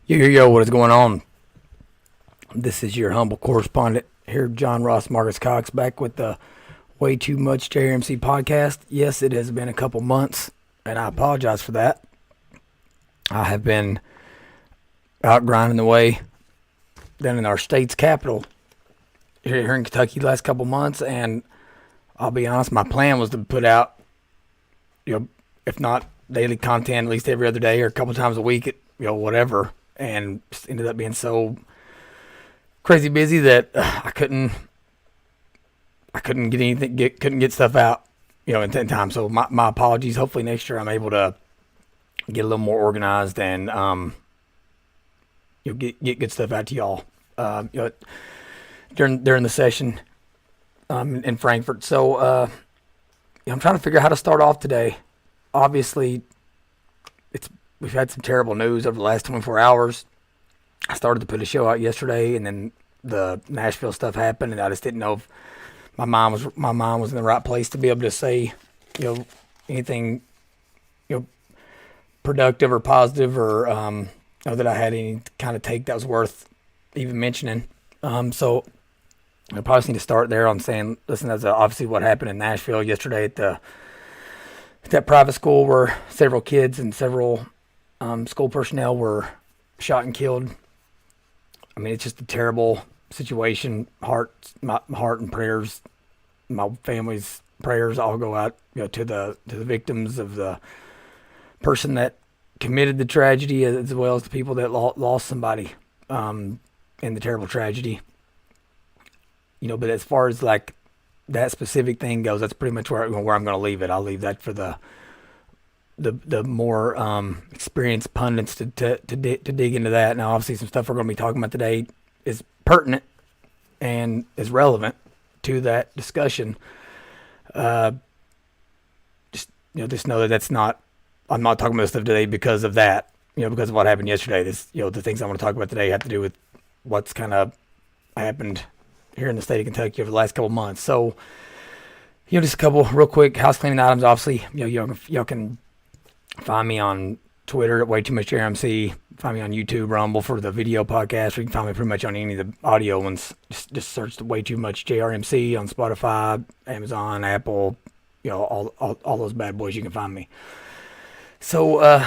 Yo, what is going on? This is your humble correspondent here, John Ross Marcus Cox, back with the Way Too Much JRMC podcast. Yes, it has been a couple months, and I apologize for that. I have been out grinding away down in our state's capital here in Kentucky the last couple months, and I'll be honest, my plan was to put out, if not daily content, at least every other day or a couple times a week, whatever. And just ended up being so crazy busy that I couldn't get stuff out, in time. So my apologies. Hopefully next year I'm able to get a little more organized and get good stuff out to y'all. During the session in Frankfurt. So I'm trying to figure out how to start off today. Obviously, we've had some terrible news over the last 24 hours. I started to put a show out yesterday, and then the Nashville stuff happened, and I just didn't know if my mind was in the right place to be able to say, anything, productive or positive, or that I had any kind of take that was worth even mentioning. So I probably need to start there on saying, listen, that's obviously what happened in Nashville yesterday at that private school where several kids and several school personnel were shot and killed. I mean, it's just a terrible situation. My heart and prayers, my family's prayers all go out, to the victims of the person that committed the tragedy, as well as the people that lost somebody in the terrible tragedy. But as far as like that specific thing goes, that's pretty much where I'm going to leave it. I'll leave that for the more experienced pundits to dig into that. Now, obviously, some stuff we're going to be talking about today is pertinent and is relevant to that discussion. Just know that that's not. I'm not talking about this stuff today because of that. Because of what happened yesterday. The things I want to talk about today have to do with what's kind of happened here in the state of Kentucky over the last couple months. So, just a couple real quick house cleaning items. Obviously, y'all can find me on Twitter at Way Too Much JRMC. Find me on YouTube, Rumble for the video podcast. Or you can find me pretty much on any of the audio ones. Just search the Way Too Much JRMC on Spotify, Amazon, Apple. All those bad boys. You can find me. So,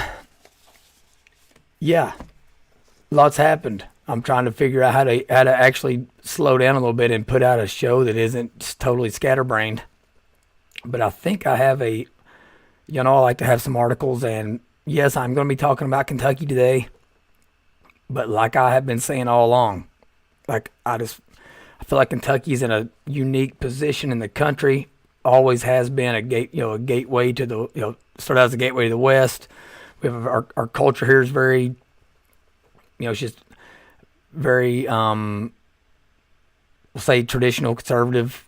lots happened. I'm trying to figure out how to actually slow down a little bit and put out a show that isn't totally scatterbrained. But I think I have I like to have some articles, and yes, I'm going to be talking about Kentucky today. But like I have been saying all along, I feel like Kentucky is in a unique position in the country. Always has been a gateway to the, started out as a gateway to the West. We have our culture here is very, it's just very, we'll say traditional, conservative,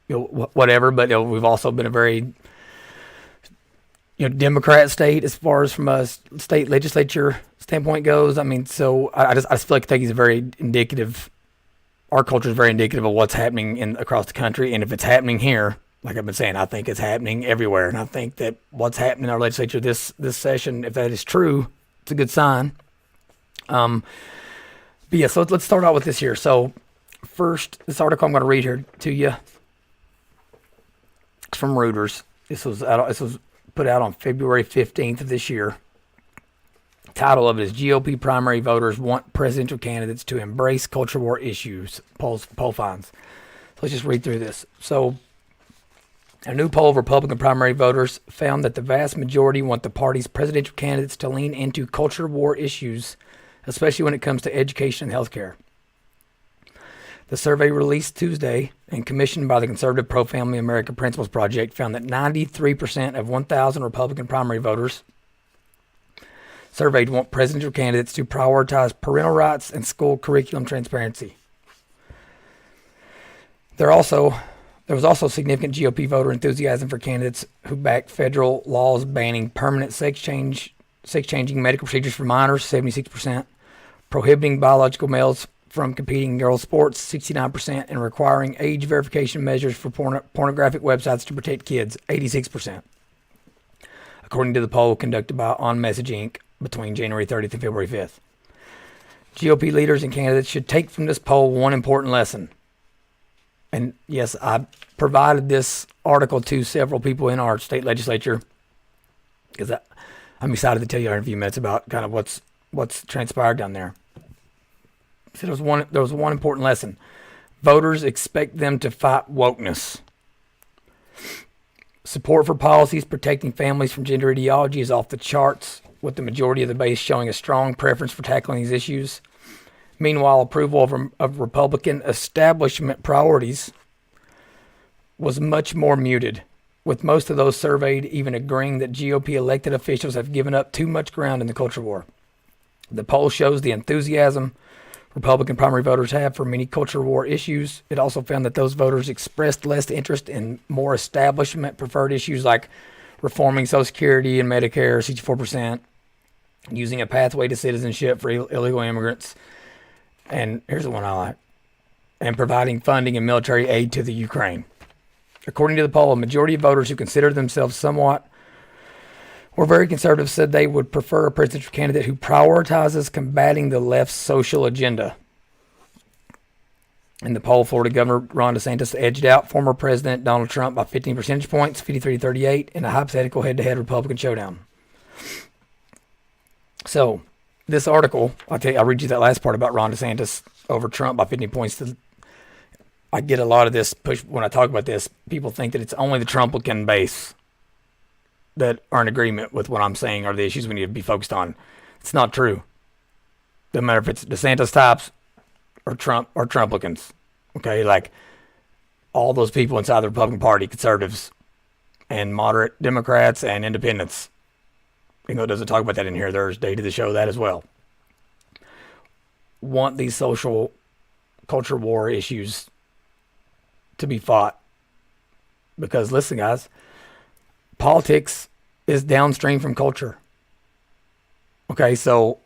whatever. But we've also been a very, Democrat state as far as from a state legislature standpoint goes. I mean, so I just feel like Kentucky is very indicative. Our culture is very indicative of what's happening across the country, and if it's happening here, like I've been saying, I think it's happening everywhere. And I think that what's happening in our legislature this session, if that is true, it's a good sign. But yeah, so let's start out with this here. So first, this article I'm going to read here to you. It's from Reuters. This was put out on February 15th of this year. The title of it is GOP Primary Voters Want Presidential Candidates to Embrace Culture War Issues, poll finds. So let's just read through this. So a new poll of Republican primary voters found that the vast majority want the party's presidential candidates to lean into culture war issues, especially when it comes to education and healthcare. The survey released Tuesday and commissioned by the Conservative Pro-Family America Principles Project found that 93% of 1,000 Republican primary voters surveyed want presidential candidates to prioritize parental rights and school curriculum transparency. There was also significant GOP voter enthusiasm for candidates who backed federal laws banning permanent sex-changing medical procedures for minors, 76%, prohibiting biological males from competing in girls' sports, 69%, and requiring age verification measures for pornographic websites to protect kids, 86%. According to the poll conducted by On Message Inc., between January 30th and February 5th. GOP leaders and candidates should take from this poll one important lesson. And yes, I provided this article to several people in our state legislature because I'm excited to tell you in a few minutes about kind of what's transpired down there. So there was one important lesson. Voters expect them to fight wokeness. Support for policies protecting families from gender ideology is off the charts, with the majority of the base showing a strong preference for tackling these issues. Meanwhile, approval of Republican establishment priorities was much more muted, with most of those surveyed even agreeing that GOP elected officials have given up too much ground in the culture war. The poll shows the enthusiasm Republican primary voters have for many culture war issues. It also found that those voters expressed less interest in more establishment-preferred issues like reforming Social Security and Medicare, 64%, using a pathway to citizenship for illegal immigrants, and here's the one I like, and providing funding and military aid to the Ukraine. According to the poll, a majority of voters who consider themselves somewhat or very conservative said they would prefer a presidential candidate who prioritizes combating the left's social agenda. In the poll, Florida Governor Ron DeSantis edged out former President Donald Trump by 15 percentage points, 53-38, in a hypothetical head-to-head Republican showdown. So, this article, I'll read you that last part about Ron DeSantis over Trump by 15 points. I get a lot of this push when I talk about this. People think that it's only the Trumplican base that are in agreement with what I'm saying are the issues we need to be focused on. It's not true. Doesn't matter if it's DeSantis types or Trump or Trumplicans. Okay, like all those people inside the Republican Party, conservatives and moderate Democrats and independents. Even though it doesn't talk about that in here, there's data to show that as well. Want these social culture war issues to be fought. Because listen, guys, politics is downstream from culture. Okay, so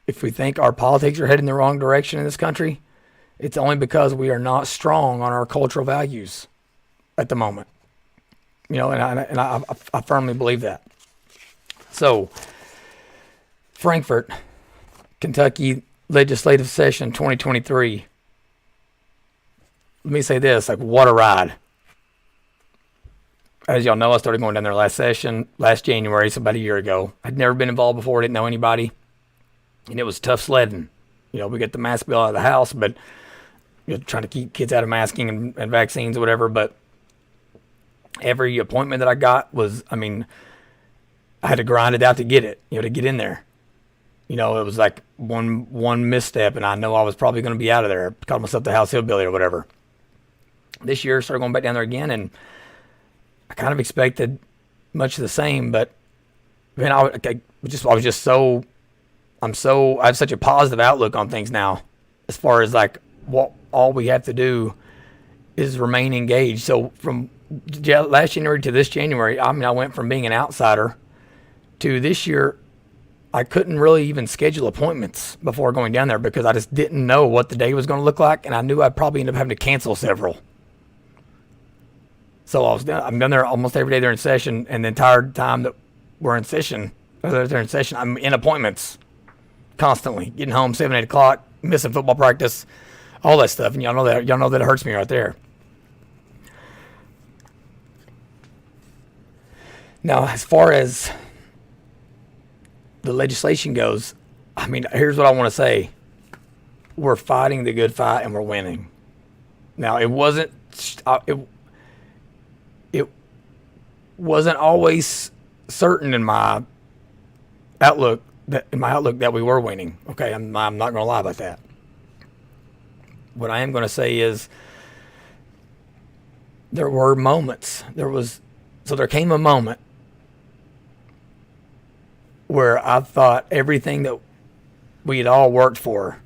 if we think our politics are heading the wrong direction in this country, it's only because we are not strong on our cultural values at the moment. You know, and I firmly believe that. So, Frankfort, Kentucky legislative session 2023. Let me say this, like, what a ride. As y'all know, I started going down there last January, so about a year ago. I'd never been involved before, didn't know anybody, and it was tough sledding. You know, we get the mask bill out of the house, but trying to keep kids out of masking and vaccines or whatever, but every appointment that I got was, I had to grind it out to get it, to get in there. It was like one misstep, and I know I was probably going to be out of there. Called myself the house hillbilly or whatever. This year, started going back down there again, and I kind of expected much of the same, but man, I have such a positive outlook on things now, as far as like what all we have to do is remain engaged. So from last January to this January, I went from being an outsider to this year. I couldn't really even schedule appointments before going down there because I just didn't know what the day was going to look like, and I knew I'd probably end up having to cancel several. So I'm down there almost every day they're in session, and the entire time that we're in session, I'm in appointments constantly, getting home 7, 8 o'clock, missing football practice, all that stuff, and y'all know that it hurts me right there. Now, as far as the legislation goes, here's what I want to say. We're fighting the good fight, and we're winning. Now, it wasn't always certain in my outlook that we were winning. Okay, I'm not going to lie about that. What I am going to say is there were moments. There came a moment where I thought everything that we had all worked for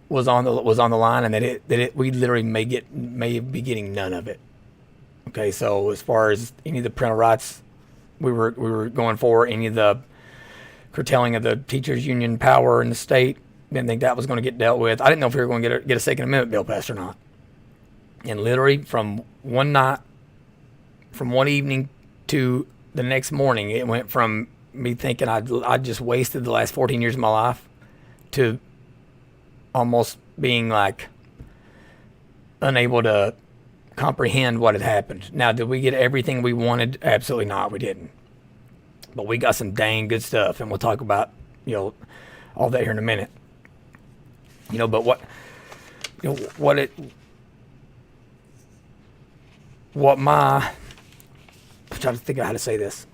was on the line, and that we literally may be getting none of it. Okay, so as far as any of the parental rights we were going for, any of the curtailing of the teachers' union power in the state, didn't think that was going to get dealt with. I didn't know if we were going to get a Second Amendment bill passed or not. And literally from one evening to the next morning, it went from me thinking I just wasted the last 14 years of my life, to almost being like unable to comprehend what had happened. Now, did we get everything we wanted? Absolutely not. We didn't. But we got some dang good stuff, and we'll talk about, all that here in a minute. But what I'm trying to think of how to say this.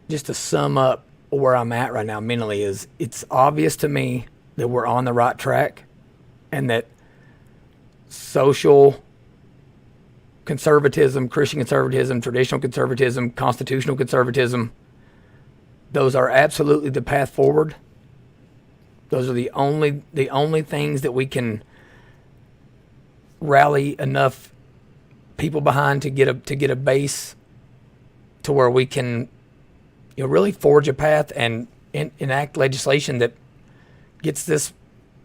Just to sum up where I'm at right now mentally, is it's obvious to me that we're on the right track, and that social conservatism, Christian conservatism, traditional conservatism, constitutional conservatism, those are absolutely the path forward. Those are the only things that we can rally enough people behind to get a base to where we can really forge a path and enact legislation that gets this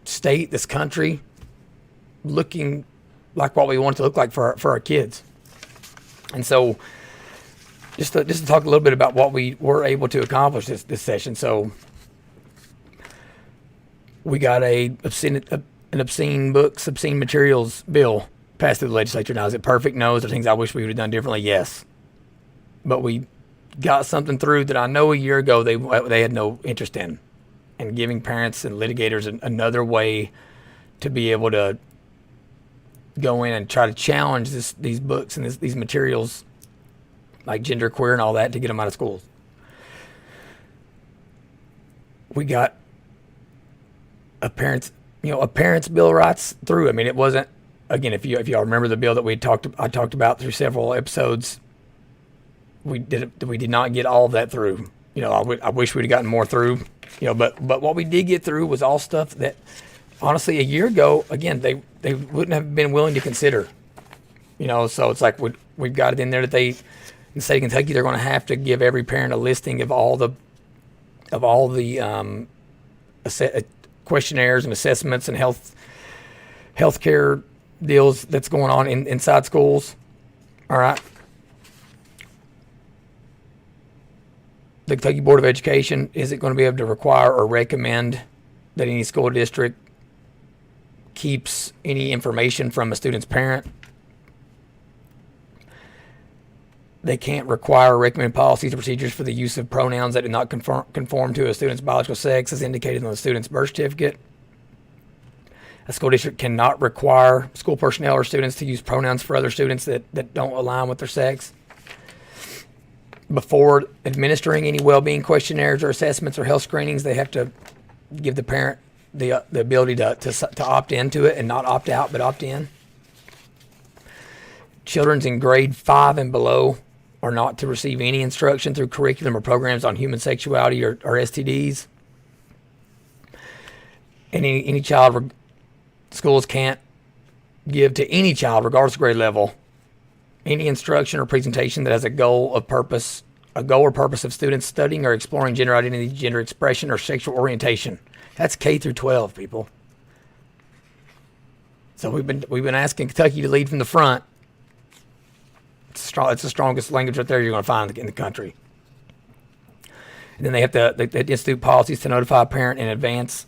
state, this country, looking like what we want it to look like for our kids. And so just to talk a little bit about what we were able to accomplish this session. So we got an obscene books, obscene materials bill passed through the legislature. Now, is it perfect? No. Is there things I wish we would have done differently? Yes. But we got something through that I know a year ago they had no interest in, and giving parents and litigators another way to be able to go in and try to challenge these books and these materials like gender queer and all that, to get them out of schools. We got a parent's bill of rights through. I mean, it wasn't, again, if y'all remember the bill that I talked about through several episodes, we did not get all of that through. I wish we'd have gotten more through. But what we did get through was all stuff that, honestly, a year ago, again, they wouldn't have been willing to consider. So it's like we've got it in there that in the state of Kentucky, they're going to have to give every parent a listing of all the questionnaires and assessments and healthcare deals that's going on inside schools. All right. The Kentucky Board of Education isn't going to be able to require or recommend that any school district keeps any information from a student's parent. They can't require or recommend policies or procedures for the use of pronouns that do not conform to a student's biological sex as indicated on the student's birth certificate. A school district cannot require school personnel or students to use pronouns for other students that don't align with their sex. Before administering any well-being questionnaires or assessments or health screenings, they have to give the parent the ability to opt into it and not opt out, but opt in. Children in grade 5 and below are not to receive any instruction through curriculum or programs on human sexuality or STDs. And any child, schools can't give to any child, regardless of grade level, any instruction or presentation that has a goal or purpose of students studying or exploring gender identity, gender expression, or sexual orientation. That's K through 12, people. So we've been asking Kentucky to lead from the front. It's the strongest language right there you're going to find in the country. And then they institute policies to notify a parent in advance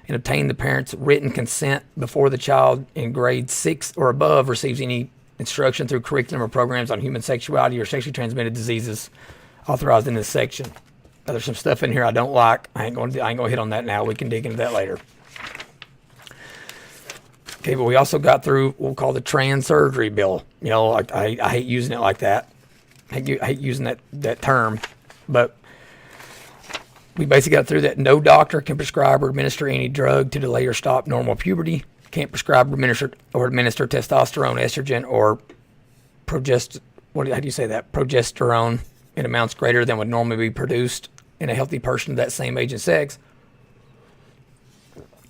and obtain the parent's written consent before the child in grade 6 or above receives any instruction through curriculum or programs on human sexuality or sexually transmitted diseases authorized in this section. Now, there's some stuff in here I don't like. I ain't going to hit on that now. We can dig into that later. Okay, but we also got through what we'll call the trans surgery bill. I hate using it like that. I hate using that term, but we basically got through that. No doctor can prescribe or administer any drug to delay or stop normal puberty. Can't prescribe or administer testosterone, estrogen, or progesterone in amounts greater than would normally be produced in a healthy person of that same age and sex.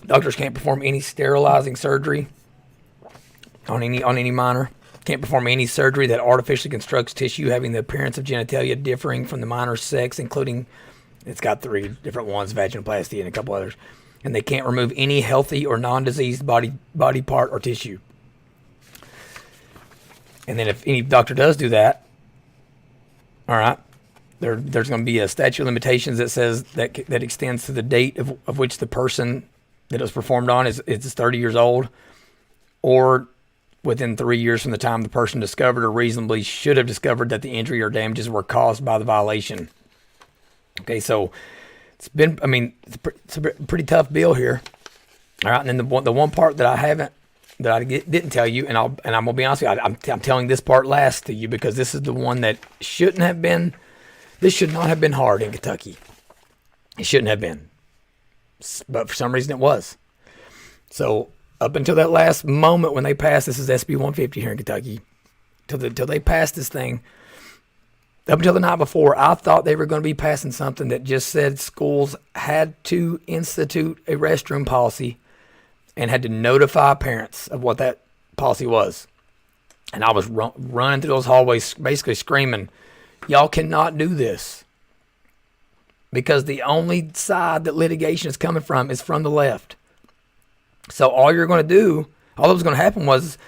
Doctors can't perform any sterilizing surgery on any minor. Can't perform any surgery that artificially constructs tissue having the appearance of genitalia differing from the minor's sex, including, it's got 3 different ones, vaginoplasty and a couple others. And they can't remove any healthy or non-diseased body part or tissue. And then if any doctor does do that, All right. There's going to be a statute of limitations that says that extends to the date of which the person that it was performed on is 30 years old, or within 3 years from the time the person discovered or reasonably should have discovered that the injury or damages were caused by the violation. Okay, so it's a pretty tough bill here. All right, and then the one part that I didn't tell you, and I'm gonna be honest with you, I'm telling this part last to you because this is the one that shouldn't have been. This should not have been hard in Kentucky. It shouldn't have been, but for some reason it was. So up until that last moment when they passed, this is SB 150 here in Kentucky, till they passed this thing. Up until the night before, I thought they were going to be passing something that just said schools had to institute a restroom policy and had to notify parents of what that policy was. And I was running through those hallways basically screaming, y'all cannot do this. Because the only side that litigation is coming from is from the left. So all that was going to happen was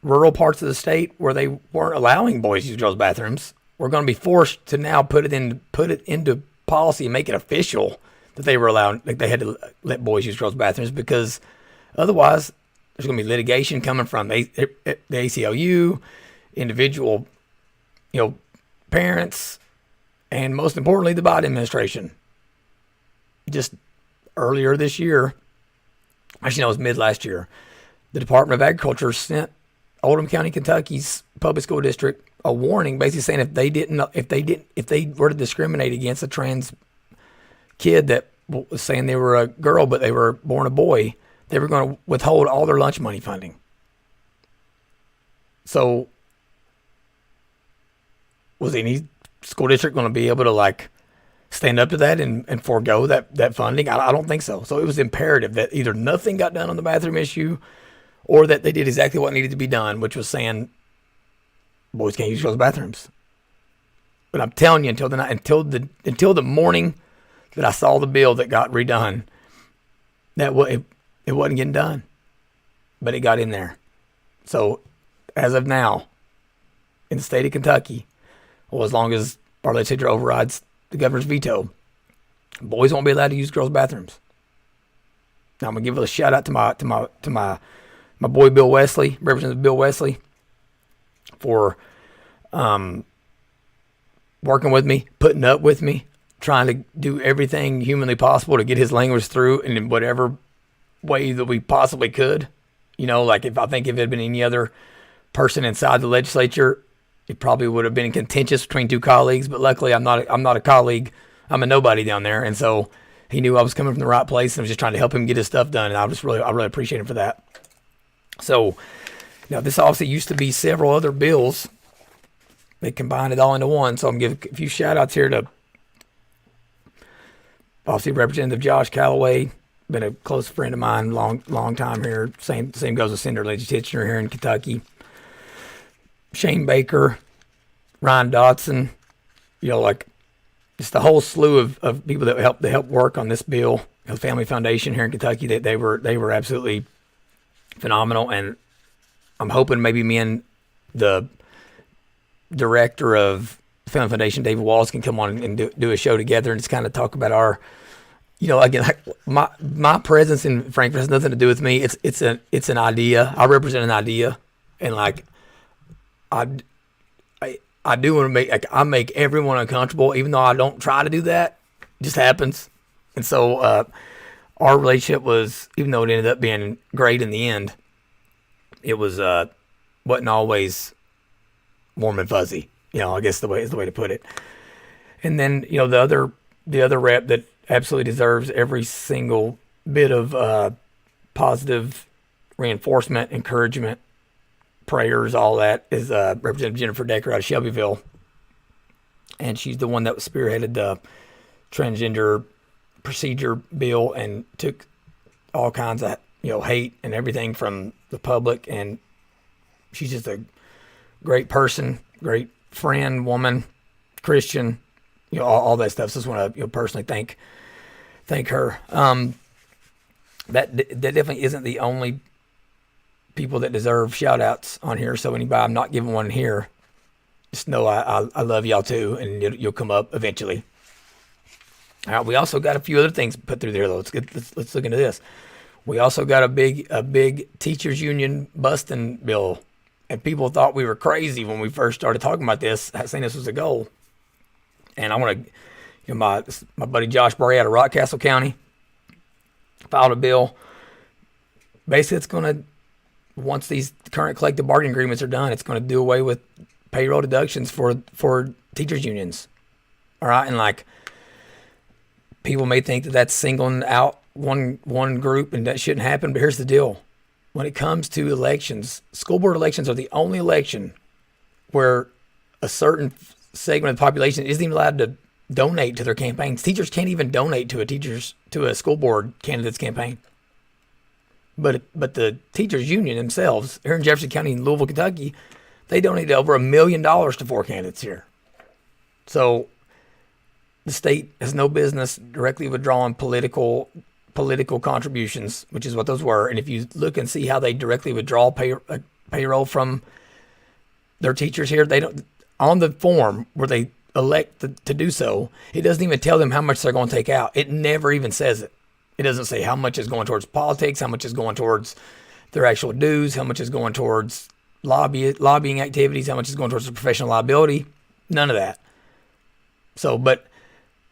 rural parts of the state where they weren't allowing boys to use girls' bathrooms, we're going to be forced to now put it into policy and make it official that they were allowed, like they had to let boys use girls' bathrooms, because otherwise there's going to be litigation coming from the ACLU, individual, parents, and most importantly, the Biden administration. Just earlier this year, actually, no, it was mid last year, the Department of Agriculture sent Oldham County, Kentucky's public school district a warning, basically saying if they were to discriminate against a trans kid that was saying they were a girl but they were born a boy, they were going to withhold all their lunch money funding. So was any school district going to be able to stand up to that and forego that funding? I don't think so. So it was imperative that either nothing got done on the bathroom issue, or that they did exactly what needed to be done, which was saying boys can't use girls' bathrooms. But I'm telling you, until the morning that I saw the bill that got redone, it wasn't getting done, but it got in there. So as of now, in the state of Kentucky, well, as long as our legislature overrides the governor's veto, boys won't be allowed to use girls' bathrooms. Now I'm gonna give a shout out to my boy Bill Wesley, Representative Bill Wesley, for working with me, putting up with me, trying to do everything humanly possible to get his language through in whatever way that we possibly could. If it had been any other person inside the legislature, it probably would have been contentious between two colleagues. But luckily, I'm not a colleague. I'm a nobody down there, and so he knew I was coming from the right place, and I was just trying to help him get his stuff done. And I really appreciate him for that. So now this obviously used to be several other bills. They combined it all into one. So I'm giving a few shout outs here to obviously Representative Josh Calloway, been a close friend of mine, long time here. Same goes with Senator Lynch Titchener here in Kentucky. Shane Baker, Ryan Dotson, just the whole slew of people that helped work on this bill. The Family Foundation here in Kentucky, they were absolutely phenomenal, and I'm hoping maybe me and the director of the Family Foundation, David Wallace, can come on and do a show together and just kind of talk about our, my presence in Frankfort has nothing to do with me. It's an idea. I represent an idea, and I do want to I make everyone uncomfortable, even though I don't try to do that. It just happens, and so our relationship was, even though it ended up being great in the end, it wasn't always warm and fuzzy. I guess is the way to put it. And then the other rep that absolutely deserves every single bit of positive reinforcement, encouragement, prayers, all that is Representative Jennifer Decker out of Shelbyville, and she's the one that spearheaded the transgender procedure bill and took all kinds of hate and everything from the public, and she's just a great person, great friend, woman, Christian, all that stuff. So I just want to personally thank her. That definitely isn't the only people that deserve shout outs on here. So anybody I'm not giving one here, just know I love y'all too, and you'll come up eventually. All right, we also got a few other things put through there though. Let's look into this. We also got a big teachers union busting bill, and people thought we were crazy when we first started talking about this, saying this was a goal. And I want to, my buddy Josh Bray out of Rockcastle County filed a bill. Basically, it's going to, once these current collective bargaining agreements are done, it's going to do away with payroll deductions for teachers unions. All right, and like people may think that that's singling out one group and that shouldn't happen, but here's the deal: when it comes to elections, school board elections are the only election where a certain segment of the population isn't even allowed to donate to their campaigns. Teachers can't even donate to a school board candidate's campaign. But the teachers union themselves here in Jefferson County in Louisville, Kentucky, they donated over $1 million to 4 candidates here. So the state has no business directly withdrawing political contributions, which is what those were. And if you look and see how they directly withdraw payroll from their teachers here, they don't, on the form where they elect to do so, it doesn't even tell them how much they're going to take out. It never even says it. It doesn't say how much is going towards politics, how much is going towards their actual dues, how much is going towards lobbying activities, how much is going towards the professional liability. None of that. So, but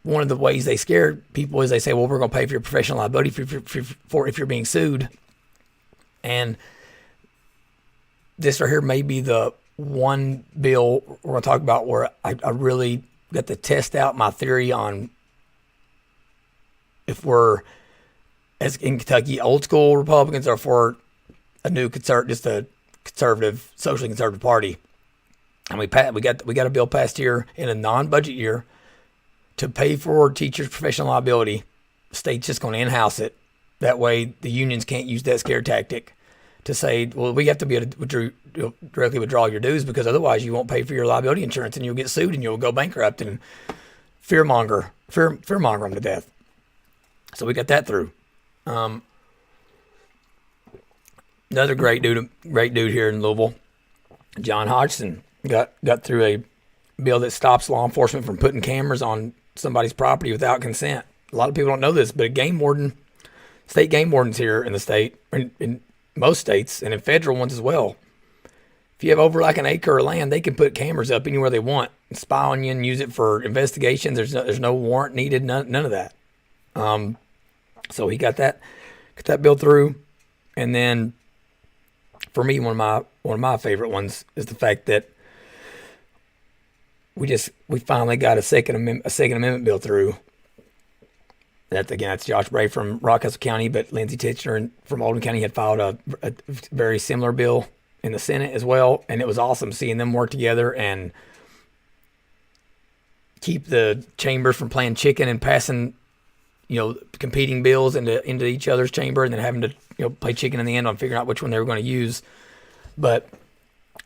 one of the ways they scare people is they say, well, we're going to pay for your professional liability if you're being sued. And this right here may be the one bill we're going to talk about where I really got to test out my theory on if we're, as in Kentucky, old school Republicans, or for a new just a conservative, socially conservative party. And we got a bill passed here in a non-budget year to pay for teachers' professional liability. The state's just going to in-house it. That way, the unions can't use that scare tactic to say, well, we have to be able to directly withdraw your dues because otherwise you won't pay for your liability insurance and you'll get sued and you'll go bankrupt and fearmonger them to death. So we got that through. Another great dude here in Louisville, John Hodgson, got through a bill that stops law enforcement from putting cameras on somebody's property without consent. A lot of people don't know this, but state game wardens here in the state, in most states, and in federal ones as well, if you have over like an acre of land, they can put cameras up anywhere they want, and spy on you and use it for investigations. There's no warrant needed, none of that. So he got that bill through, and then for me, one of my favorite ones is the fact that we finally got a second amendment bill through. That's Josh Bray from Rockcastle County, but Lindsey Titchener from Oldham County had filed a very similar bill in the Senate as well, and it was awesome seeing them work together and keep the chambers from playing chicken and passing competing bills into each other's chamber and then having to play chicken in the end on figuring out which one they were going to use. But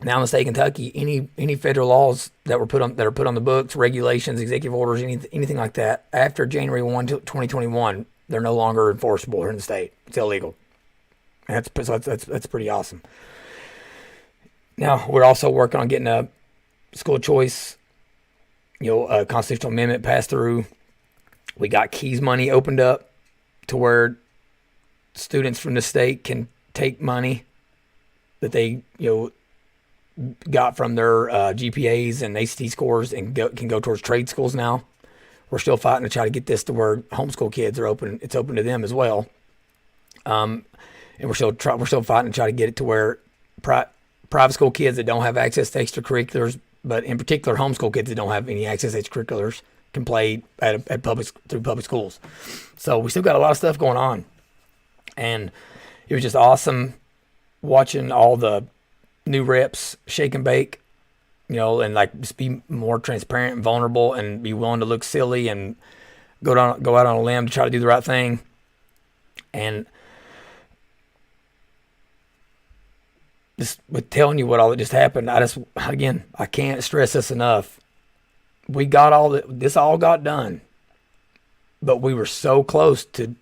now in the state of Kentucky, any federal laws that are put on the books, regulations, executive orders, anything like that, after January 1, 2021, they're no longer enforceable here in the state. It's illegal. And that's pretty awesome. Now we're also working on getting a school choice, a constitutional amendment passed through. We got Keys money opened up to where students from the state can take money that they got from their GPAs and ACT scores and can go towards trade schools now. We're still fighting to try to get this to where homeschool kids are open. It's open to them as well. And we're still fighting to try to get it to where private school kids that don't have access to extracurriculars, but in particular homeschool kids that don't have any access to extracurriculars, can play through public schools. So we still got a lot of stuff going on, and it was just awesome watching all the new reps shake and bake, and like just be more transparent and vulnerable and be willing to look silly and go out on a limb to try to do the right thing. And just with telling you what all that just happened, I can't stress this enough. We got this all got done, but we were so close to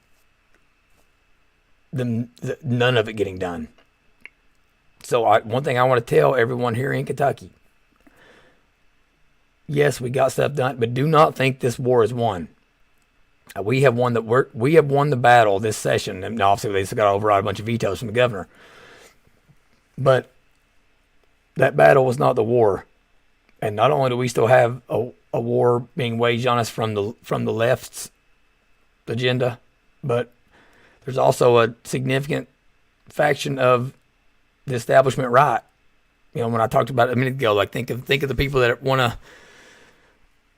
none of it getting done. So one thing I want to tell everyone here in Kentucky, Yes, we got stuff done, but do not think this war is won. We have won the battle this session, and obviously they still got to override a bunch of vetoes from the governor. But that battle was not the war, and not only do we still have a war being waged on us from the left's agenda, but there's also a significant faction of the establishment right. When I talked about it a minute ago, like think of the people that want to,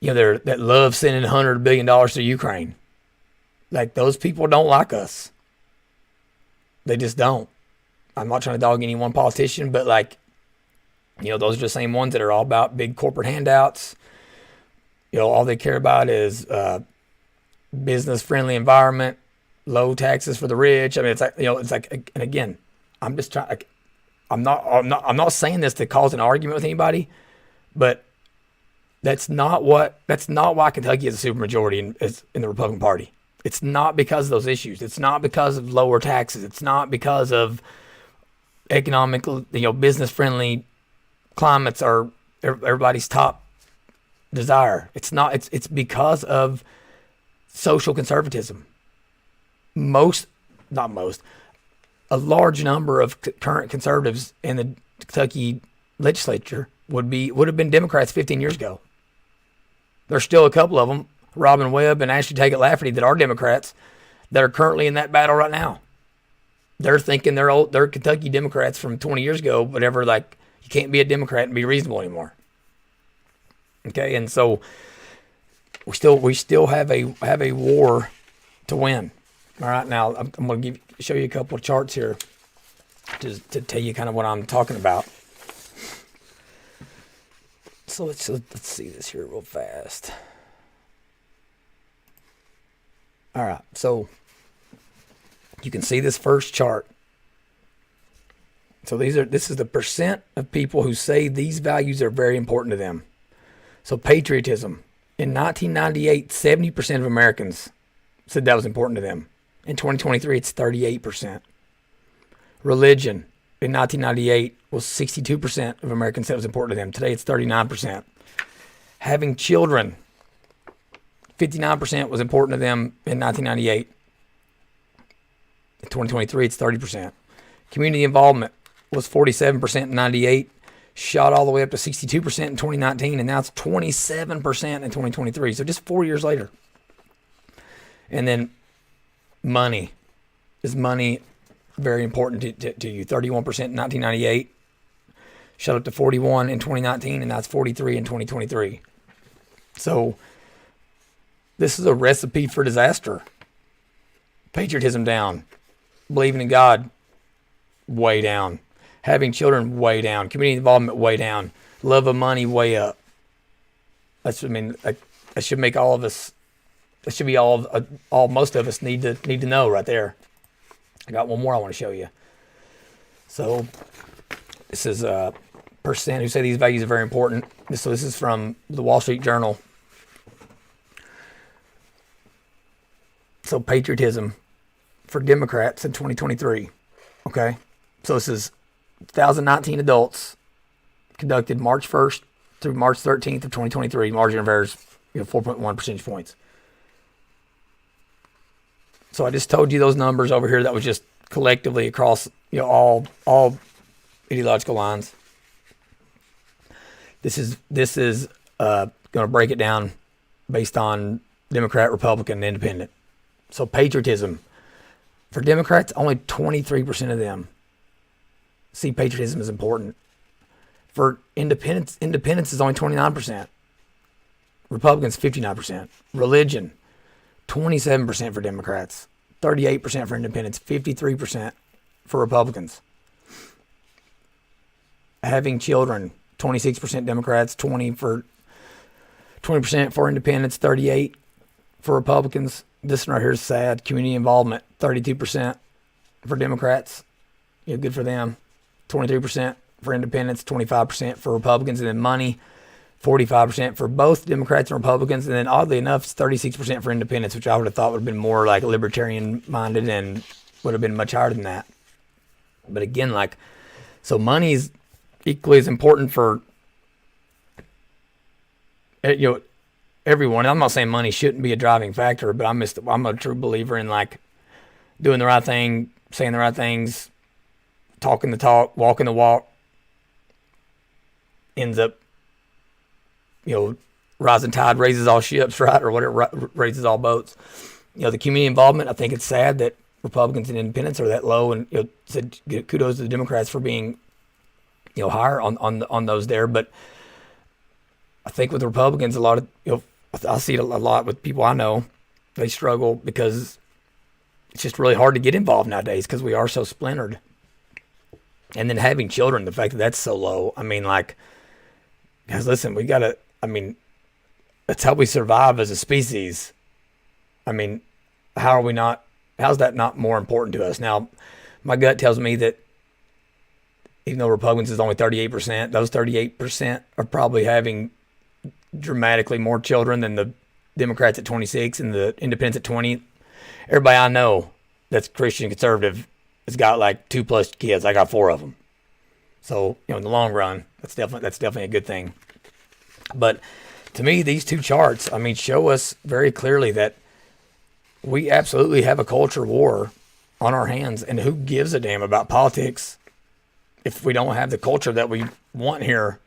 that love sending $100 billion to Ukraine. Like, those people don't like us. They just don't. I'm not trying to dog any one politician, but those are the same ones that are all about big corporate handouts. All they care about is business-friendly environment, low taxes for the rich. I mean, and again, I'm just trying. I'm not saying this to cause an argument with anybody, but that's not why Kentucky is a supermajority in the Republican Party. It's not because of those issues. It's not because of lower taxes. It's not because of economic, business-friendly climates are everybody's top desire. It's not. It's because of social conservatism. A large number of current conservatives in the Kentucky legislature would have been Democrats 15 years ago. There's still a couple of them, Robin Webb and Ashley Taggart Lafferty, that are Democrats that are currently in that battle right now. They're thinking they're Kentucky Democrats from 20 years ago, whatever. Like, you can't be a Democrat and be reasonable anymore. Okay, and so we still have a war to win. All right, now I'm going to show you a couple of charts here to tell you kind of what I'm talking about. So let's see this here real fast. All right, so you can see this first chart. So this is the percent of people who say these values are very important to them. So patriotism. In 1998, 70% of Americans said that was important to them. In 2023, it's 38%. Religion in 1998 was 62% of Americans said it was important to them. Today, it's 39%. Having children, 59% was important to them in 1998. In 2023, it's 30%. Community involvement was 47% in 98, shot all the way up to 62% in 2019, and now it's 27% in 2023. So just 4 years later. And then money. Is money very important to you? 31% in 1998, shot up to 41 in 2019, and now it's 43 in 2023. So this is a recipe for disaster. Patriotism down. Believing in God, way down. Having children, way down. Community involvement, way down. Love of money, way up. That should make all of us. That should be all most of us need to know right there. I got one more I want to show you. So this is percent who say these values are very important. So this is from the Wall Street Journal. So patriotism for Democrats in 2023. Okay, so this is 2019 adults conducted March 1st through March 13th of 2023. Margin of error is 4.1 percentage points. So I just told you those numbers over here. That was just collectively across all ideological lines. This is going to break it down based on Democrat, Republican, and Independent. So patriotism for Democrats, only 23% of them see patriotism as important. For independents is only 29%. Republicans 59%. Religion 27% for Democrats, 38% for independents, 53% for Republicans. Having children, 26% Democrats, 20% for independents, 38% for Republicans. This one right here is sad. Community involvement, 32% for Democrats. Good for them. 23% for independents, 25% for Republicans, and then money, 45% for both Democrats and Republicans, and then oddly enough, it's 36% for independents, which I would have thought would have been more like libertarian-minded and would have been much higher than that. But again, so money is equally as important for everyone. I'm not saying money shouldn't be a driving factor, but I'm a true believer in like doing the right thing, saying the right things, talking the talk, walking the walk. Ends up, rising tide raises all ships, right, or whatever, raises all boats. The community involvement. I think it's sad that Republicans and Independents are that low, and said kudos to the Democrats for being, higher on those there. But I think with the Republicans, a lot of I see it a lot with people I know. They struggle because it's just really hard to get involved nowadays because we are so splintered. And then having children, the fact that that's so low. I mean, like, guys, listen, we gotta. I mean, that's how we survive as a species. I mean, how are we not? How's that not more important to us? Now, my gut tells me that even though Republicans is only 38%, those 38% are probably having dramatically more children than the Democrats at 26 and the Independents at 20. Everybody I know that's Christian conservative has got like 2+ kids. I got 4 of them. So, in the long run, that's definitely a good thing. But to me, these two charts, show us very clearly that we absolutely have a culture war on our hands. And who gives a damn about politics if we don't have the culture that we want here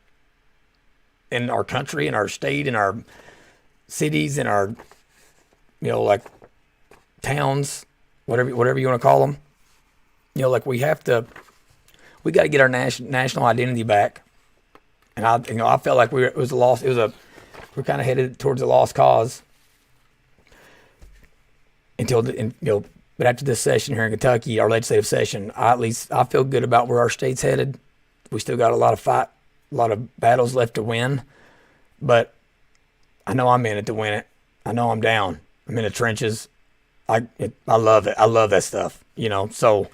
in our country, in our state, in our cities, in our, like towns, whatever you want to call them. Like we got to get our national identity back. And I felt like we're kind of headed towards a lost cause but after this session here in Kentucky, our legislative session, I feel good about where our state's headed. We still got a lot of battles left to win, but I know I'm in it to win it. I know I'm down. I'm in the trenches. I love it. I love that stuff, so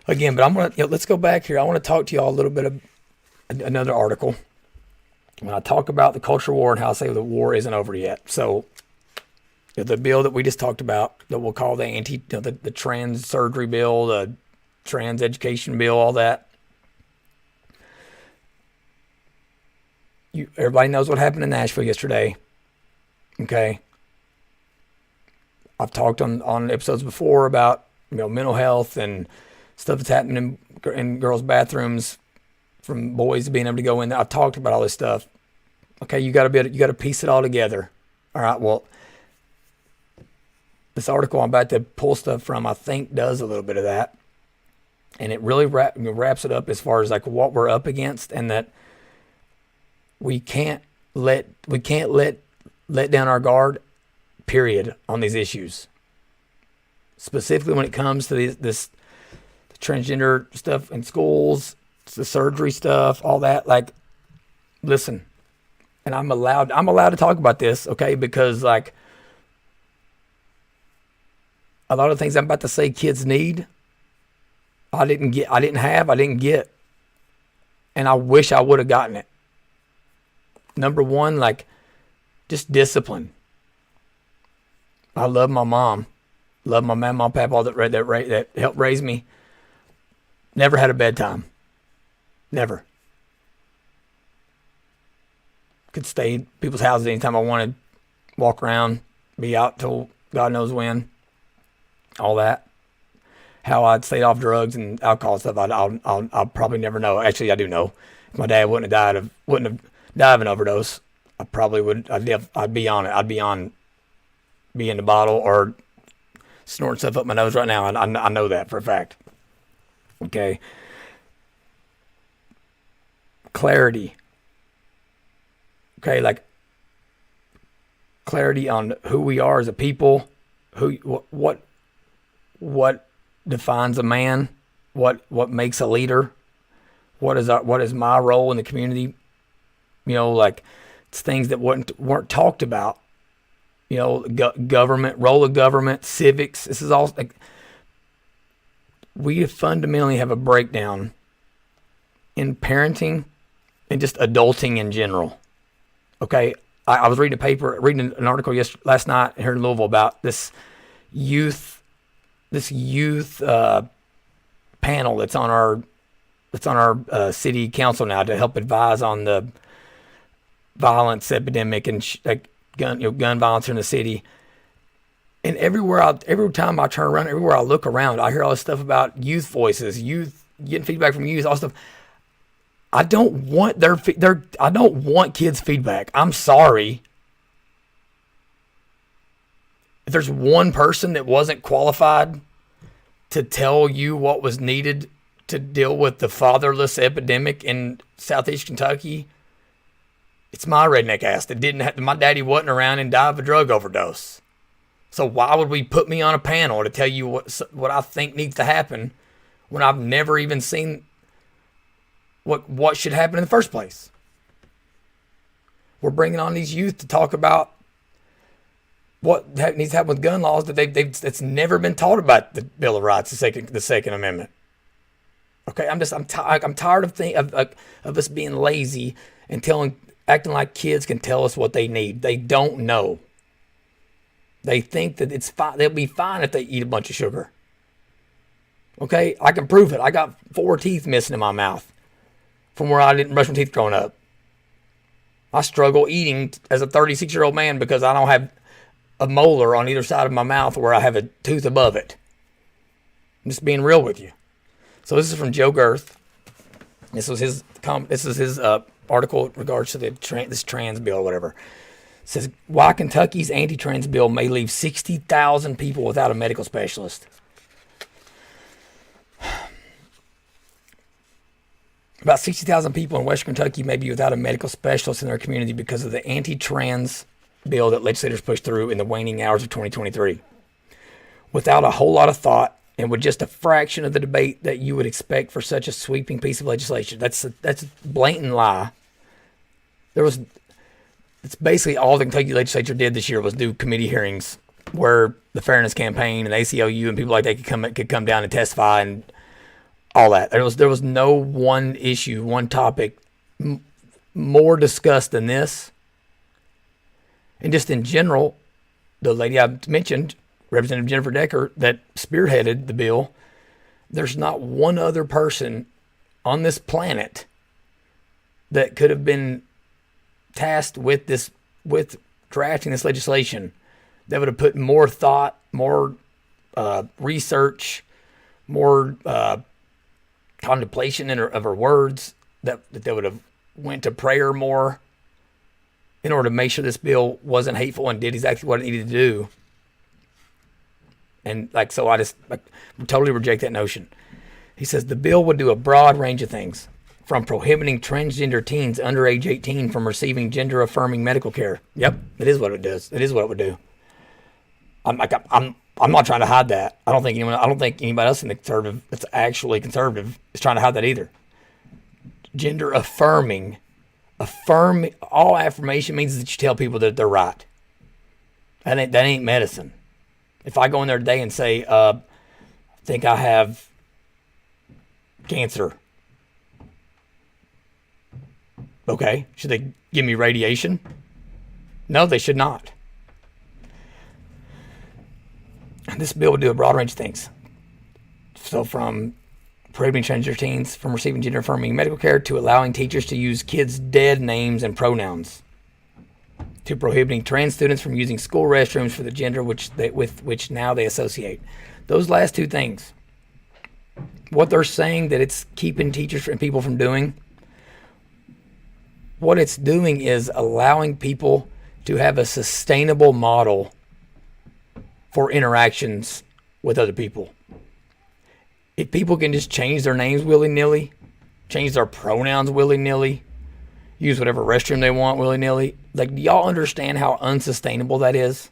again, but let's go back here. I want to talk to you all a little bit of another article when I talk about the culture war and how I say the war isn't over yet. So the bill that we just talked about that we'll call the trans surgery bill, the trans education bill, all that. Everybody knows what happened in Nashville yesterday. Okay. I've talked on episodes before about, mental health and stuff that's happening in girls' bathrooms from boys being able to go in there. I've talked about all this stuff. Okay, you got to piece it all together. All right, well, this article I'm about to pull stuff from, I think, does a little bit of that, and it really wraps it up as far as like what we're up against, and that we can't let down our guard, period, on these issues. Specifically when it comes to this transgender stuff in schools, the surgery stuff, all that. Like, listen, and I'm allowed to talk about this, okay? Because like a lot of things I'm about to say kids need, I didn't get, and I wish I would have gotten it. Number one, like, just discipline. I love my mom, love my mom, pap, all that helped raise me. Never had a bedtime. Never. Could stay at people's houses anytime I wanted, walk around, be out till God knows when. All that. How I'd stayed off drugs and alcohol and stuff, I'll probably never know. Actually, I do know. If my dad wouldn't have died of an overdose, I probably would. I'd be on it. I'd be on being the bottle or snorting stuff up my nose right now. I know that for a fact. Okay. Clarity. Okay, like clarity on who we are as a people, what defines a man, what makes a leader, what is my role in the community. Like it's things that weren't talked about. Government, role of government, civics. This is all like we fundamentally have a breakdown in parenting and just adulting in general. Okay, I was reading an article last night here in Louisville about this youth panel that's on our city council now to help advise on the violence epidemic and like gun violence in the city. And every time I turn around, everywhere I look around, I hear all this stuff about youth voices, youth getting feedback from youth, all stuff. I don't want I don't want kids' feedback. I'm sorry. If there's one person that wasn't qualified to tell you what was needed to deal with the fatherless epidemic in Southeast Kentucky, it's my redneck ass that didn't have. My daddy wasn't around and died of a drug overdose. So why would we put me on a panel to tell you what I think needs to happen when I've never even seen what should happen in the first place? We're bringing on these youth to talk about what needs to happen with gun laws that's never been taught about the Bill of Rights, the Second Amendment. Okay, I'm tired of us being lazy and acting like kids can tell us what they need. They don't know. They think that it's fine. They'll be fine if they eat a bunch of sugar. Okay, I can prove it. I got 4 teeth missing in my mouth from where I didn't brush my teeth growing up. I struggle eating as a 36-year-old man because I don't have a molar on either side of my mouth where I have a tooth above it. I'm just being real with you. So this is from Joe Girth. This is his article in regards to this trans bill or whatever. It says, why Kentucky's anti-trans bill may leave 60,000 people without a medical specialist. About 60,000 people in Western Kentucky may be without a medical specialist in their community because of the anti-trans bill that legislators pushed through in the waning hours of 2023. Without a whole lot of thought and with just a fraction of the debate that you would expect for such a sweeping piece of legislation. That's a blatant lie. It's basically all the Kentucky legislature did this year was do committee hearings where the Fairness Campaign and the ACLU and people like that could come down and testify and all that. There was no one issue, one topic more discussed than this. And just in general, the lady I mentioned, Representative Jennifer Decker, that spearheaded the bill, there's not one other person on this planet that could have been tasked with drafting this legislation that would have put more thought, more research, more contemplation of her words, that they would have went to prayer more in order to make sure this bill wasn't hateful and did exactly what it needed to do. And so I just totally reject that notion. He says the bill would do a broad range of things, from prohibiting transgender teens under age 18 from receiving gender-affirming medical care. Yep, it is what it does. It is what it would do. I'm not trying to hide that. I don't think anybody else in the conservative that's actually conservative is trying to hide that either. Gender affirming. All affirmation means that you tell people that they're right. That ain't medicine. If I go in there today and say, I think I have cancer. Okay, should they give me radiation? No, they should not. This bill would do a broad range of things. So from prohibiting transgender teens from receiving gender-affirming medical care to allowing teachers to use kids' dead names and pronouns, to prohibiting trans students from using school restrooms for the gender with which now they associate. Those last two things, what they're saying that it's keeping teachers and people from doing, what it's doing is allowing people to have a sustainable model for interactions with other people. If people can just change their names willy-nilly, change their pronouns willy-nilly, use whatever restroom they want willy-nilly, do y'all understand how unsustainable that is?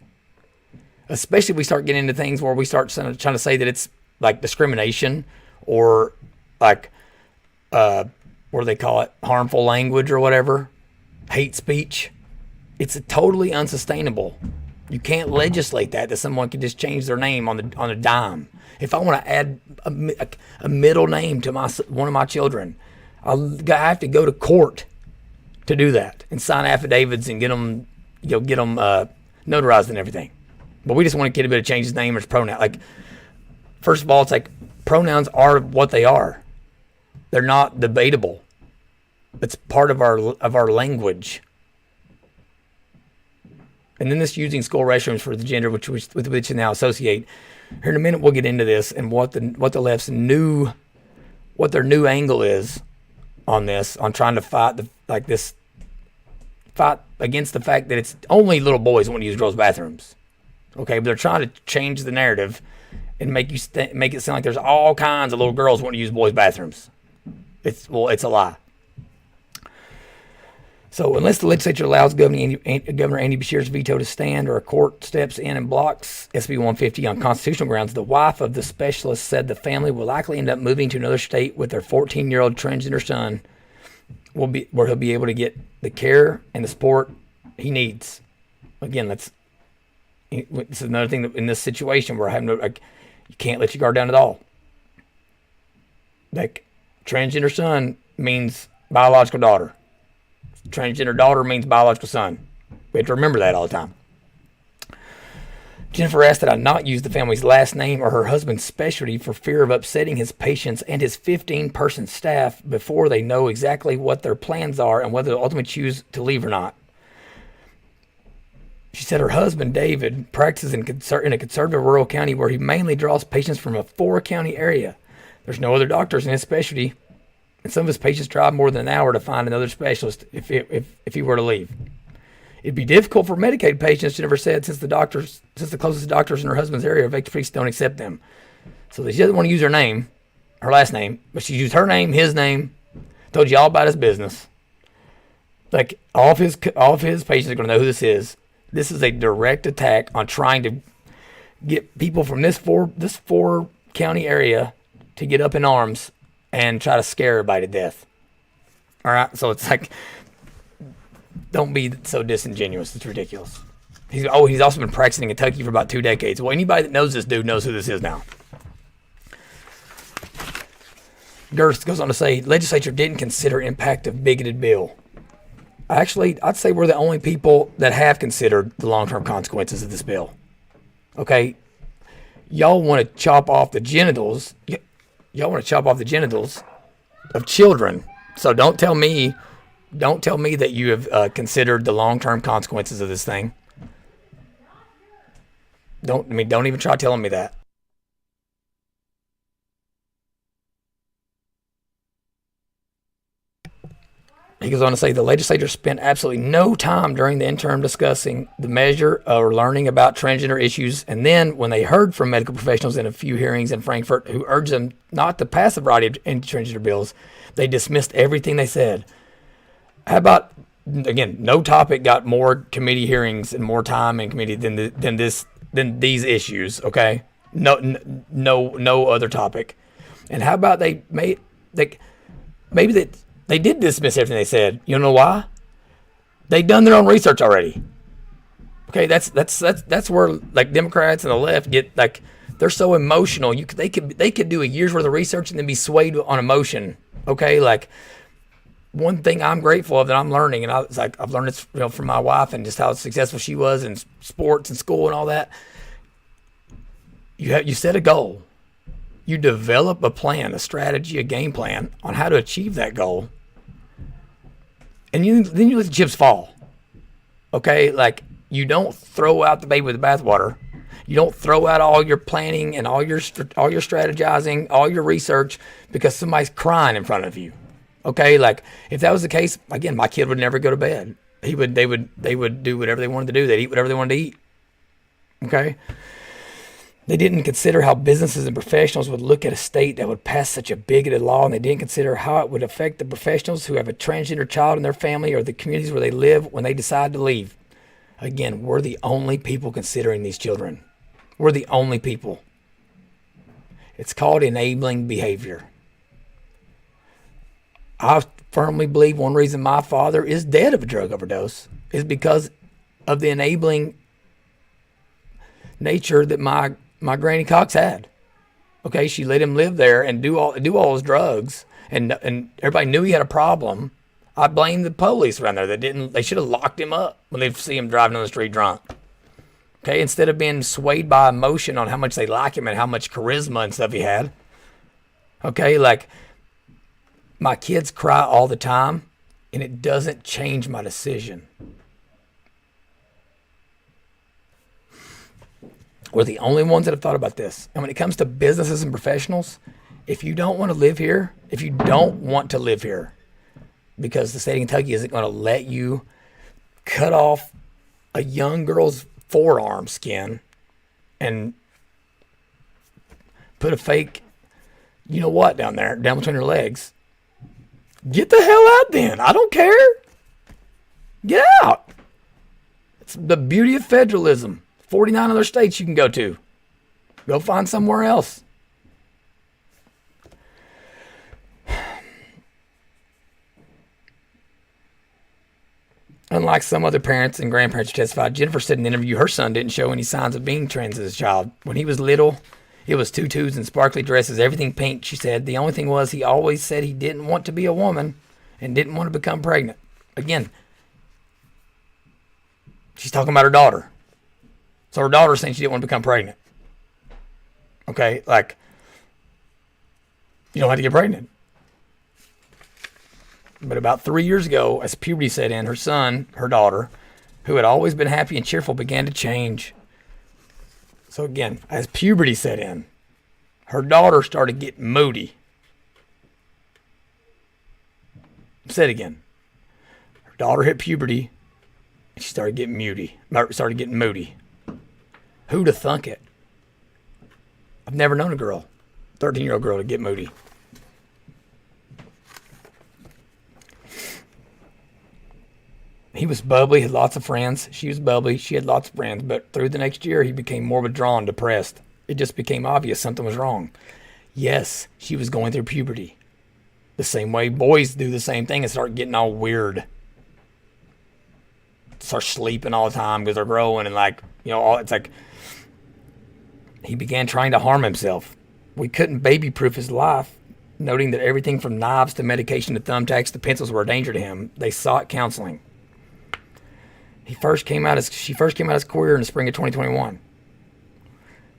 Especially if we start getting into things where we start trying to say that it's like discrimination or what do they call it? Harmful language or whatever. Hate speech. It's totally unsustainable. You can't legislate that someone can just change their name on a dime. If I want to add a middle name to one of my children, I have to go to court to do that and sign affidavits and get them notarized and everything. But we just want a kid to be able to change his name or his pronoun. First of all, it's pronouns are what they are. They're not debatable. It's part of our language. And then this using school restrooms for the gender with which you now associate. Here in a minute we'll get into this and what the left's what their new angle is on this, on trying to fight against the fact that it's only little boys that want to use girls' bathrooms. Okay, but they're trying to change the narrative and make it sound like there's all kinds of little girls want to use boys' bathrooms. It's a lie. So unless the legislature allows Governor Andy Beshear's veto to stand, or a court steps in and blocks SB 150 on constitutional grounds, the wife of the specialist said the family will likely end up moving to another state with their 14-year-old transgender son, where he'll be able to get the care and the support he needs. Again, this is another thing that in this situation where you can't let your guard down at all. Like, transgender son means biological daughter. Transgender daughter means biological son. We have to remember that all the time. Jennifer asked that I not use the family's last name or her husband's specialty for fear of upsetting his patients and his 15-person staff before they know exactly what their plans are and whether they'll ultimately choose to leave or not. She said her husband, David, practices in a conservative rural county where he mainly draws patients from a 4-county area. There's no other doctors in his specialty, and some of his patients drive more than an hour to find another specialist if he were to leave. It'd be difficult for Medicaid patients, Jennifer said, since the closest doctors in her husband's area of expertise don't accept them. So she doesn't want to use her last name, but she used her name, his name, told you all about his business. Like, all of his patients are going to know who this is. This is a direct attack on trying to get people from this 4-county area to get up in arms and try to scare everybody to death. All right, so it's like, don't be so disingenuous. It's ridiculous. He's also been practicing in Kentucky for about 2 decades. Well, anybody that knows this dude knows who this is now. Gerst goes on to say, legislature didn't consider impact of bigoted bill. Actually, I'd say we're the only people that have considered the long-term consequences of this bill. Okay? Y'all want to chop off the genitals. Y'all want to chop off the genitals of children. So don't tell me that you have considered the long-term consequences of this thing. Don't even try telling me that. He goes on to say the legislature spent absolutely no time during the interim discussing the measure or learning about transgender issues. And then when they heard from medical professionals in a few hearings in Frankfurt who urged them not to pass a variety of transgender bills, they dismissed everything they said. How about, again, no topic got more committee hearings and more time in committee than these issues, okay? No other topic. And how about maybe they did dismiss everything they said. You know why? They've done their own research already. Okay, that's where, like, Democrats and the left get, like, they're so emotional. They could do a year's worth of research and then be swayed on emotion. Okay, like, one thing I'm grateful of that I'm learning, and I've learned this, from my wife and just how successful she was in sports and school and all that. You set a goal. You develop a plan, a strategy, a game plan on how to achieve that goal. And then you let the chips fall. Okay? Like, you don't throw out the baby with the bathwater. You don't throw out all your planning and all your strategizing, all your research because somebody's crying in front of you. Okay? Like, if that was the case, again, my kid would never go to bed. They would do whatever they wanted to do. They'd eat whatever they wanted to eat. Okay? They didn't consider how businesses and professionals would look at a state that would pass such a bigoted law, and they didn't consider how it would affect the professionals who have a transgender child in their family or the communities where they live when they decide to leave. Again, we're the only people considering these children. We're the only people. It's called enabling behavior. I firmly believe one reason my father is dead of a drug overdose is because of the enabling nature that my Granny Cox had. Okay, she let him live there and do all his drugs, and everybody knew he had a problem. I blame the police around there they should have locked him up when they see him driving on the street drunk. Okay, instead of being swayed by emotion on how much they like him and how much charisma and stuff he had. Okay, like, my kids cry all the time, and it doesn't change my decision. We're the only ones that have thought about this. And when it comes to businesses and professionals, if you don't want to live here, because the state of Kentucky isn't going to let you cut off a young girl's forearm skin and put a fake, you know what, down between her legs, get the hell out then. I don't care. Get out. It's the beauty of federalism. 49 other states you can go to. Go find somewhere else. Unlike some other parents and grandparents who testified, Jennifer said in the interview her son didn't show any signs of being trans as a child. When he was little, it was tutus and sparkly dresses, everything pink, she said. The only thing was he always said he didn't want to be a woman and didn't want to become pregnant. Again, she's talking about her daughter. So her daughter's saying she didn't want to become pregnant. Okay, like, you don't have to get pregnant. But about 3 years ago, as puberty set in, her son, her daughter, who had always been happy and cheerful, began to change. So again, as puberty set in, her daughter started getting moody. Say it again. Her daughter hit puberty, and she started getting moody. Who'd have thunk it? I've never known a 13-year-old girl, to get moody. He was bubbly, had lots of friends. She was bubbly, she had lots of friends. But through the next year, he became more withdrawn, depressed. It just became obvious something was wrong. Yes, she was going through puberty. The same way boys do the same thing and start getting all weird. Start sleeping all the time because they're growing and it's like he began trying to harm himself. We couldn't baby-proof his life, noting that everything from knives to medication to thumbtacks to pencils were a danger to him. They sought counseling. She first came out as queer in the spring of 2021.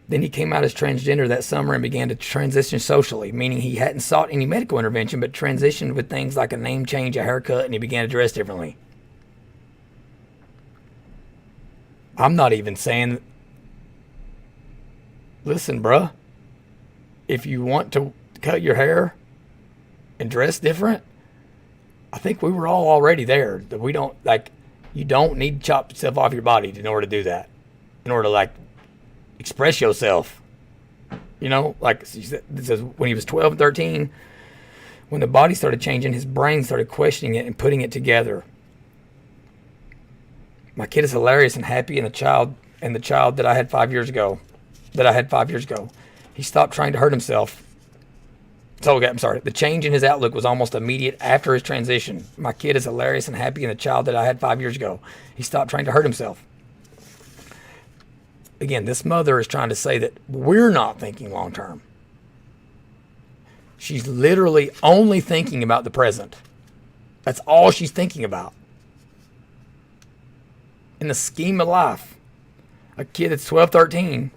Then he came out as transgender that summer and began to transition socially, meaning he hadn't sought any medical intervention, but transitioned with things like a name change, a haircut, and he began to dress differently. I'm not even saying, listen, bruh, if you want to cut your hair and dress different, I think we were all already there. That we don't, you don't need to chop yourself off your body in order to do that. In order to, express yourself. It says when he was 12 and 13, when the body started changing, his brain started questioning it and putting it together. My kid is hilarious and happy, and the child that I had 5 years ago. He stopped trying to hurt himself. The change in his outlook was almost immediate after his transition. My kid is hilarious and happy, and the child that I had 5 years ago. He stopped trying to hurt himself. Again, this mother is trying to say that we're not thinking long term. She's literally only thinking about the present. That's all she's thinking about. In the scheme of life, a kid that's 12, 13.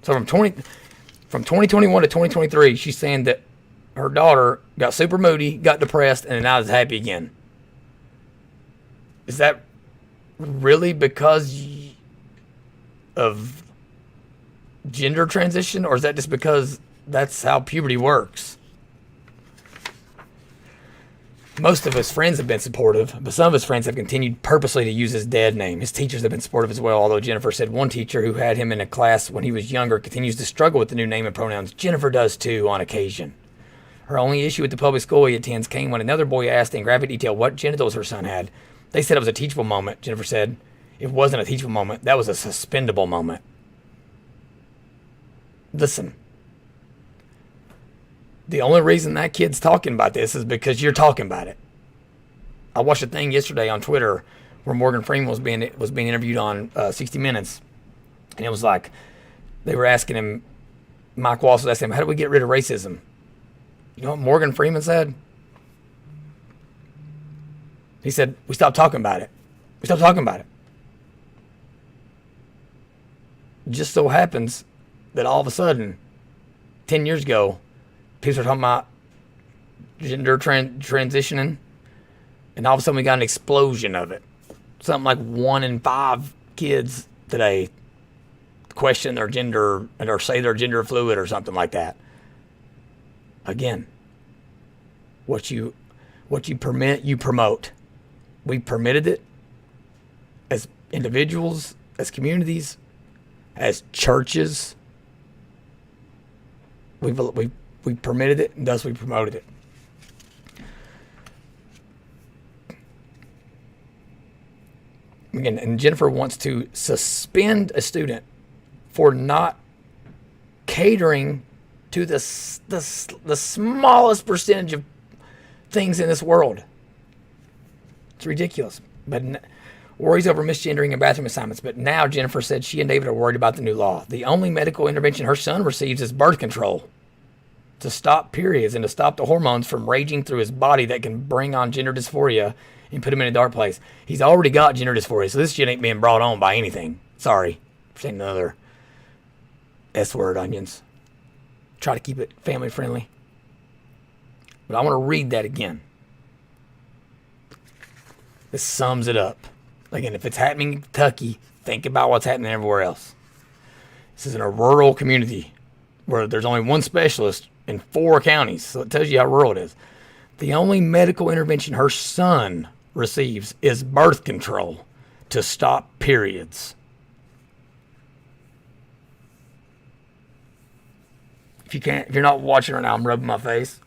So from 2021 to 2023, she's saying that her daughter got super moody, got depressed, and now is happy again. Is that really because of gender transition, or is that just because that's how puberty works? Most of his friends have been supportive, but some of his friends have continued purposely to use his dad name. His teachers have been supportive as well, although Jennifer said one teacher who had him in a class when he was younger continues to struggle with the new name and pronouns. Jennifer does too, on occasion. Her only issue with the public school he attends came when another boy asked in graphic detail what genitals her son had. They said it was a teachable moment. Jennifer said, it wasn't a teachable moment. That was a suspendable moment. Listen. The only reason that kid's talking about this is because you're talking about it. I watched a thing yesterday on Twitter where Morgan Freeman was being interviewed on 60 Minutes. And it was like, they were asking him, Mike Walsh was asking him, how do we get rid of racism? You know what Morgan Freeman said? He said, we stopped talking about it. We stopped talking about it. It just so happens that all of a sudden, 10 years ago, people are talking about gender transitioning, and all of a sudden we got an explosion of it. Something like 1 in 5 kids today question their gender or say they're gender fluid or something like that. Again, what you permit, you promote. We permitted it as individuals, as communities, as churches. We permitted it, and thus we promoted it. Again, and Jennifer wants to suspend a student for not catering to the smallest percentage of things in this world. It's ridiculous. But worries over misgendering and bathroom assignments. But now Jennifer said she and David are worried about the new law. The only medical intervention her son receives is birth control to stop periods and to stop the hormones from raging through his body that can bring on gender dysphoria and put him in a dark place. He's already got gender dysphoria, so this shit ain't being brought on by anything. Sorry for saying another S-word, onions. Try to keep it family friendly. But I want to read that again. This sums it up. Again, if it's happening in Kentucky, think about what's happening everywhere else. This is in a rural community where there's only one specialist in 4 counties, so it tells you how rural it is. The only medical intervention her son receives is birth control to stop periods. If you're not watching right now, I'm rubbing my face.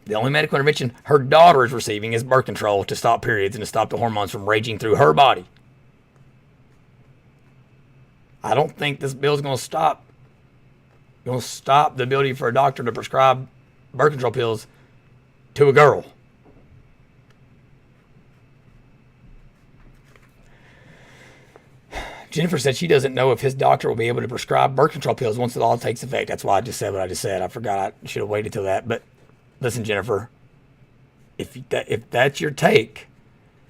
The only medical intervention her daughter is receiving is birth control to stop periods and to stop the hormones from raging through her body. I don't think this bill is going to stop the ability for a doctor to prescribe birth control pills to a girl. Jennifer said she doesn't know if his doctor will be able to prescribe birth control pills once the law takes effect. That's why I just said what I just said. I forgot I should have waited till that. But listen, Jennifer, if that's your take,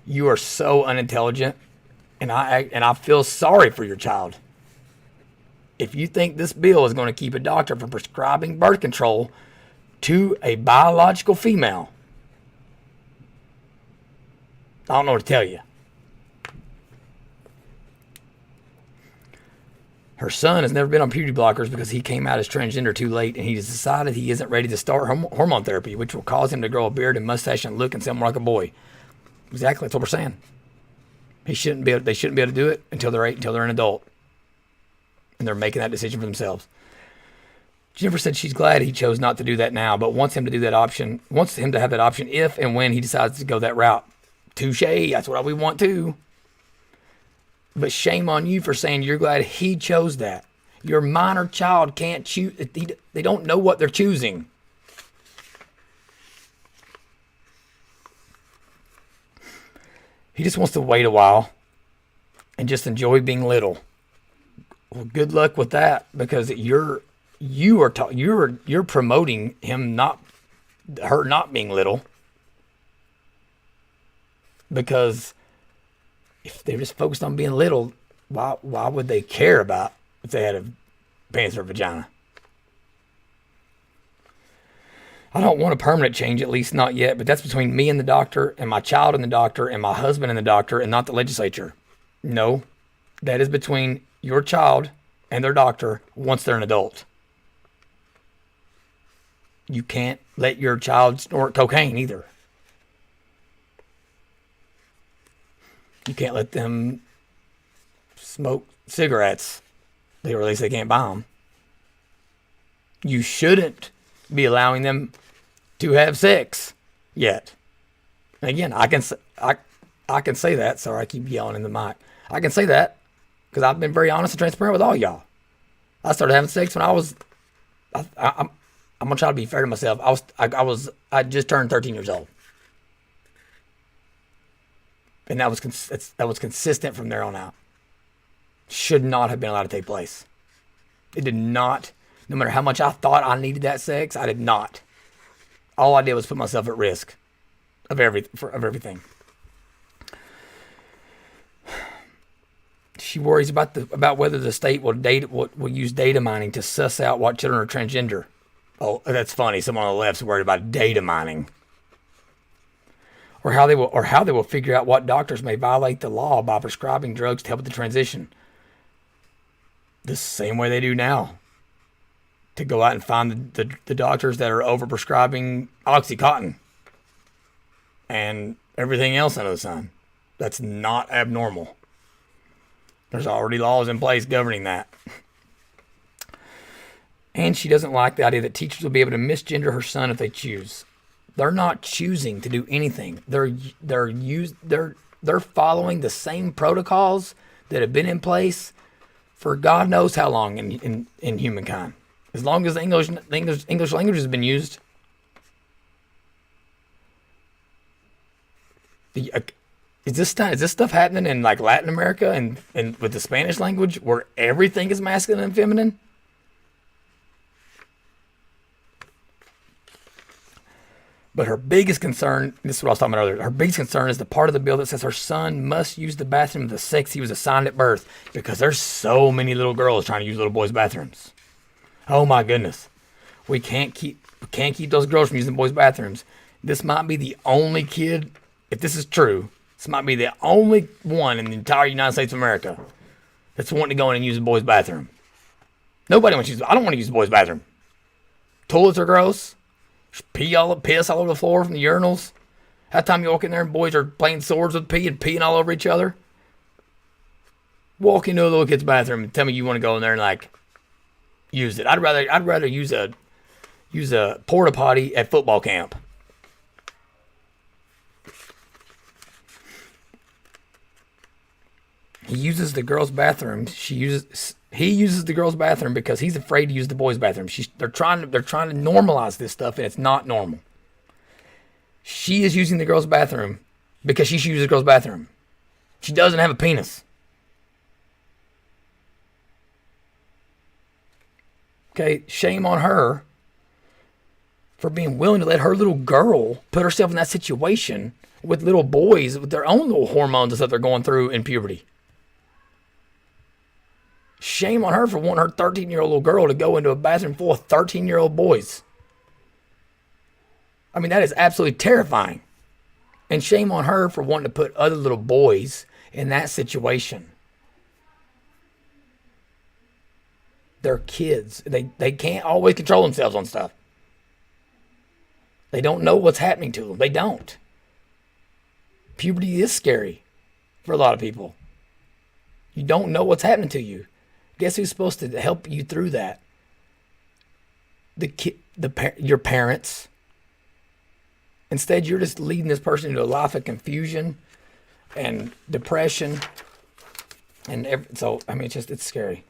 you are so unintelligent, and I feel sorry for your child. If you think this bill is going to keep a doctor from prescribing birth control to a biological female, I don't know what to tell you. Her son has never been on puberty blockers because he came out as transgender too late, and he has decided he isn't ready to start hormone therapy, which will cause him to grow a beard and mustache and look and sound more like a boy. Exactly, that's what we're saying. They shouldn't be able to do it until they're an adult, and they're making that decision for themselves. Jennifer said she's glad he chose not to do that now, but wants him to have that option if and when he decides to go that route. Touche, that's what we want too. But shame on you for saying you're glad he chose that. Your minor child can't choose. They don't know what they're choosing. He just wants to wait a while and just enjoy being little. Well, good luck with that, because you're promoting her not being little. Because if they're just focused on being little, why would they care about if they had a penis or a vagina? I don't want a permanent change, at least not yet, but that's between me and the doctor, and my child and the doctor, and my husband and the doctor, and not the legislature. No, that is between your child and their doctor once they're an adult. You can't let your child snort cocaine either. You can't let them smoke cigarettes, or at least they can't buy them. You shouldn't be allowing them to have sex yet. And again, I can say that. Sorry, I keep yelling in the mic. I can say that because I've been very honest and transparent with all y'all. I started having sex when I'm gonna try to be fair to myself. I just turned 13 years old. And that was consistent from there on out. Should not have been allowed to take place. It did not. No matter how much I thought I needed that sex, I did not. All I did was put myself at risk of everything. She worries about whether the state will use data mining to suss out what children are transgender. Oh, that's funny. Someone on the left's worried about data mining. Or how they will figure out what doctors may violate the law by prescribing drugs to help with the transition. the same way they do now, to go out and find the doctors that are overprescribing Oxycontin and everything else under the sun. That's not abnormal. There's already laws in place governing that. And she doesn't like the idea that teachers will be able to misgender her son if they choose. They're not choosing to do anything. They're following the same protocols that have been in place for God knows how long in humankind. As long as the English language has been used. Is this stuff happening in like Latin America and with the Spanish language where everything is masculine and feminine? But her biggest concern, this is what I was talking about earlier, her biggest concern is the part of the bill that says her son must use the bathroom of the sex he was assigned at birth, because there's so many little girls trying to use little boys' bathrooms. Oh my goodness. We can't keep those girls from using boys' bathrooms. This might be the only kid, if this is true, this might be the only one in the entire United States of America that's wanting to go in and use a boys' bathroom. Nobody wants to use, I don't want to use a boys' bathroom. Toilets are gross. Piss all over the floor from the urinals. Half the time you walk in there and boys are playing swords with pee and peeing all over each other. Walk into a little kid's bathroom and tell me you want to go in there and like use it. I'd rather use a porta potty at football camp. He uses the girls' bathroom. He uses the girls' bathroom because he's afraid to use the boys' bathroom. They're trying to normalize this stuff, and it's not normal. She is using the girls' bathroom because she should use the girls' bathroom. She doesn't have a penis. Okay, shame on her for being willing to let her little girl put herself in that situation with little boys with their own little hormones that they're going through in puberty. Shame on her for wanting her 13-year-old little girl to go into a bathroom full of 13-year-old boys. I mean, that is absolutely terrifying. And shame on her for wanting to put other little boys in that situation. They're kids. They can't always control themselves on stuff. They don't know what's happening to them. They don't. Puberty is scary for a lot of people. You don't know what's happening to you. Guess who's supposed to help you through that? Your parents. Instead, you're just leading this person into a life of confusion and depression. So, I mean, it's scary.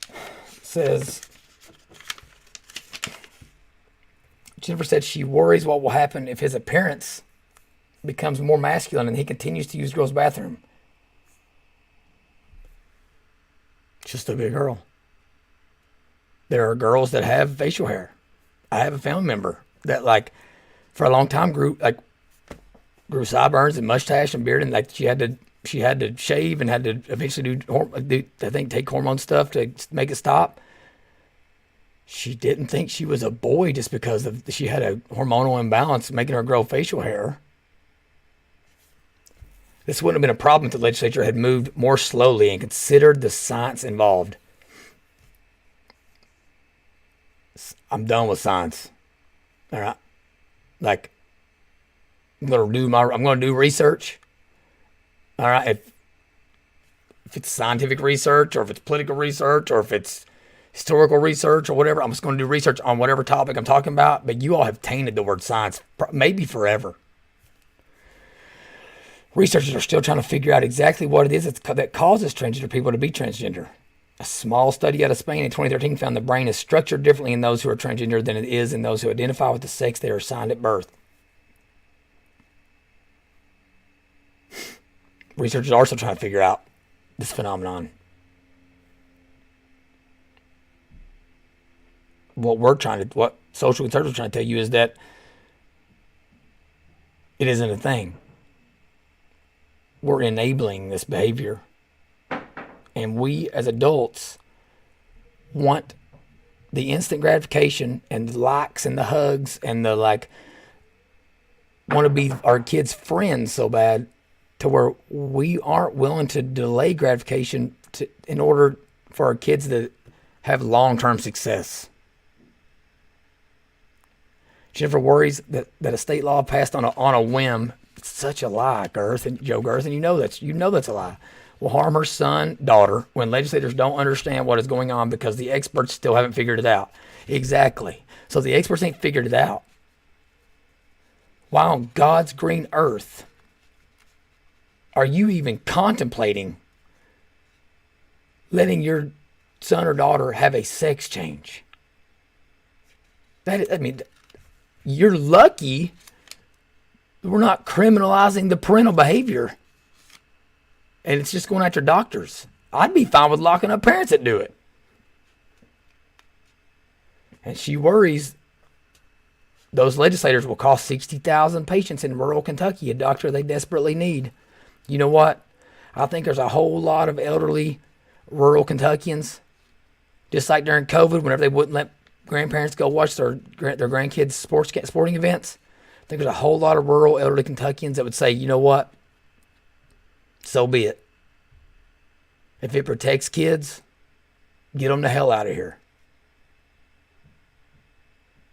It says, Jennifer said she worries what will happen if his appearance becomes more masculine and he continues to use girls' bathroom. Just to be a girl. There are girls that have facial hair. I have a family member that, like, for a long time grew sideburns and mustache and beard, and like she had to shave and had to eventually take hormone stuff to make it stop. She didn't think she was a boy just because she had a hormonal imbalance making her grow facial hair. This wouldn't have been a problem if the legislature had moved more slowly and considered the science involved. I'm done with science. All right. Like, I'm going to do research. All right. If it's scientific research or if it's political research or if it's historical research or whatever, I'm just going to do research on whatever topic I'm talking about. But you all have tainted the word science, maybe forever. Researchers are still trying to figure out exactly what it is that causes transgender people to be transgender. A small study out of Spain in 2013 found the brain is structured differently in those who are transgender than it is in those who identify with the sex they are assigned at birth. Researchers are also trying to figure out this phenomenon. What social conservatives are trying to tell you is that it isn't a thing. We're enabling this behavior. And we as adults want the instant gratification and the likes and the hugs and the want to be our kids' friends so bad to where we aren't willing to delay gratification in order for our kids to have long-term success. Jennifer worries that a state law passed on a whim. It's such a lie, Girth and Joe Girth, and you know that's a lie. Will harm her son, daughter, when legislators don't understand what is going on because the experts still haven't figured it out. Exactly. So the experts ain't figured it out. Why on God's green earth are you even contemplating letting your son or daughter have a sex change? You're lucky we're not criminalizing the parental behavior. And it's just going after doctors. I'd be fine with locking up parents that do it. And she worries those legislators will cost 60,000 patients in rural Kentucky a doctor they desperately need. You know what? I think there's a whole lot of elderly rural Kentuckians, just like during COVID, whenever they wouldn't let grandparents go watch their grandkids' sporting events. I think there's a whole lot of rural elderly Kentuckians that would say, you know what? So be it. If it protects kids, get them the hell out of here.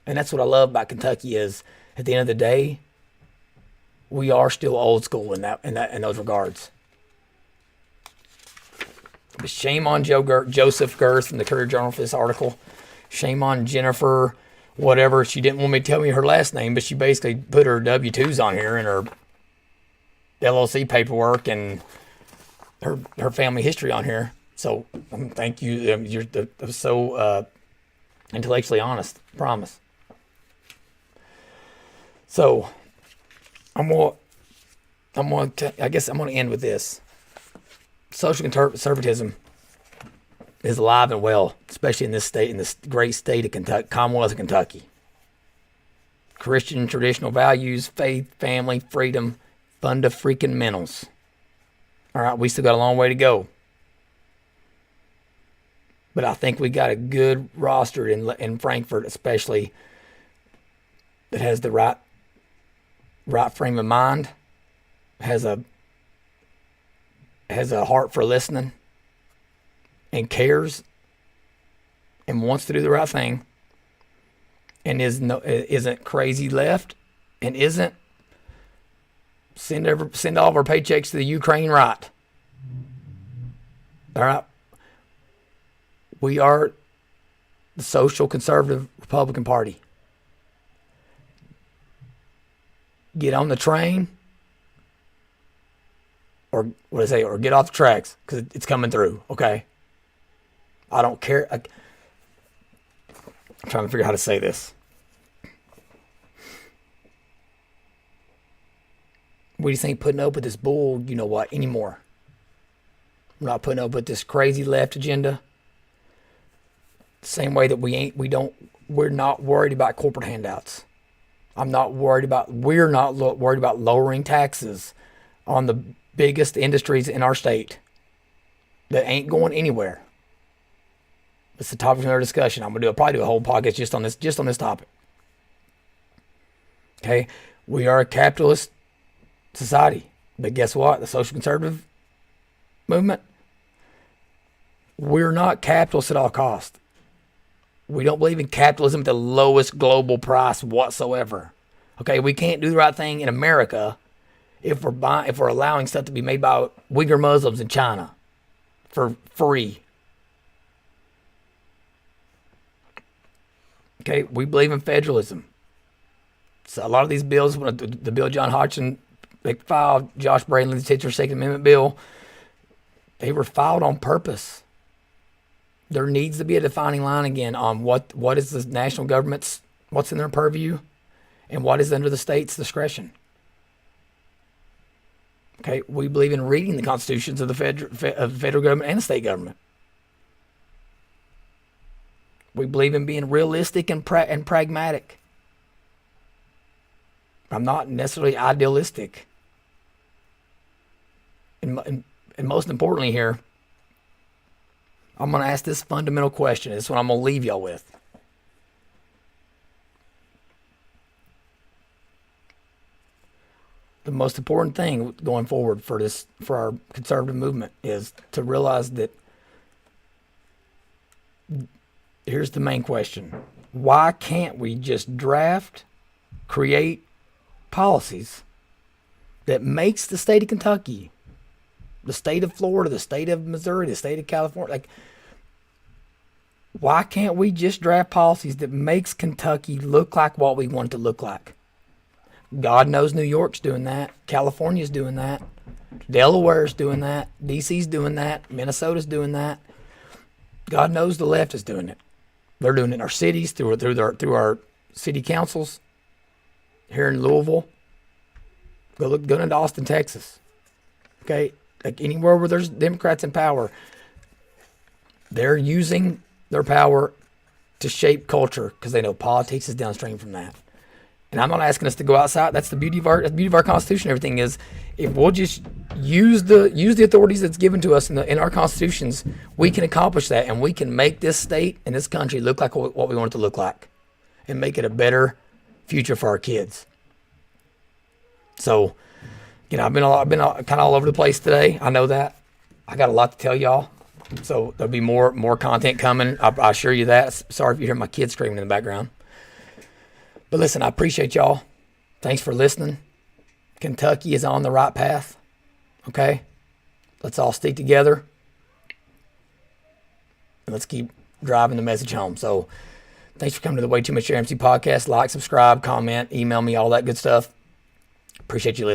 And that's what I love about Kentucky is, at the end of the day, we are still old school in those regards. But shame on Joseph Girth from the Courier Journal for this article. Shame on Jennifer, whatever. She didn't want me to tell me her last name, but she basically put her W-2s on here and her LLC paperwork and her family history on here. So thank you. You're so intellectually honest. Promise. So I guess I'm gonna end with this. Social conservatism is alive and well, especially in this state, in this great state of Kentucky, Commonwealth of Kentucky. Christian traditional values, faith, family, freedom, fundamentals. All right, we still got a long way to go. But I think we got a good roster in Frankfort, especially, that has the right frame of mind, has a heart for listening, and cares, and wants to do the right thing, and isn't crazy left, and isn't send all of our paychecks to the Ukraine right. All right. We are the social conservative Republican Party. Get on the train, or or get off the tracks, because it's coming through. Okay. I don't care. I'm trying to figure out how to say this. We just ain't putting up with this bull, you know what, anymore. We're not putting up with this crazy left agenda. Same way that we're not worried about corporate handouts. We're not worried about lowering taxes on the biggest industries in our state that ain't going anywhere. It's the topic of our discussion. I'm gonna probably do a whole podcast just on this topic. Okay, we are a capitalist society, but guess what? The social conservative movement, we're not capitalists at all costs. We don't believe in capitalism at the lowest global price whatsoever. Okay, we can't do the right thing in America if we're allowing stuff to be made by Uyghur Muslims in China for free. Okay, we believe in federalism. So a lot of these bills, the bill John Hodgson they filed, Josh Brainley, the teacher Second Amendment bill, they were filed on purpose. There needs to be a defining line again on what is the national government's, what's in their purview, and what is under the state's discretion. Okay, we believe in reading the constitutions of the federal government and the state government. We believe in being realistic and pragmatic. I'm not necessarily idealistic. And most importantly here, I'm going to ask this fundamental question. This is what I'm going to leave y'all with. The most important thing going forward for our conservative movement is to realize that here's the main question. Why can't we just create policies that makes the state of Kentucky, the state of Florida, the state of Missouri, the state of California, like, why can't we just draft policies that makes Kentucky look like what we want it to look like? God knows New York's doing that. California's doing that. Delaware's doing that. DC's doing that. Minnesota's doing that. God knows the left is doing it. They're doing it in our cities, through our city councils. Here in Louisville. Go into Austin, Texas. Okay? Like anywhere where there's Democrats in power, they're using their power to shape culture because they know politics is downstream from that. And I'm not asking us to go outside. That's the beauty of our Constitution. Everything is, if we'll just use the authorities that's given to us in our constitutions, we can accomplish that, and we can make this state and this country look like what we want it to look like, and make it a better future for our kids. So, I've been kind of all over the place today. I know that. I got a lot to tell y'all. So there'll be more content coming. I assure you that. Sorry if you hear my kids screaming in the background. But listen, I appreciate y'all. Thanks for listening. Kentucky is on the right path. Okay? Let's all stick together. And let's keep driving the message home. So thanks for coming to the Way Too Much MC podcast. Like, subscribe, comment, email me, all that good stuff. Appreciate you listening.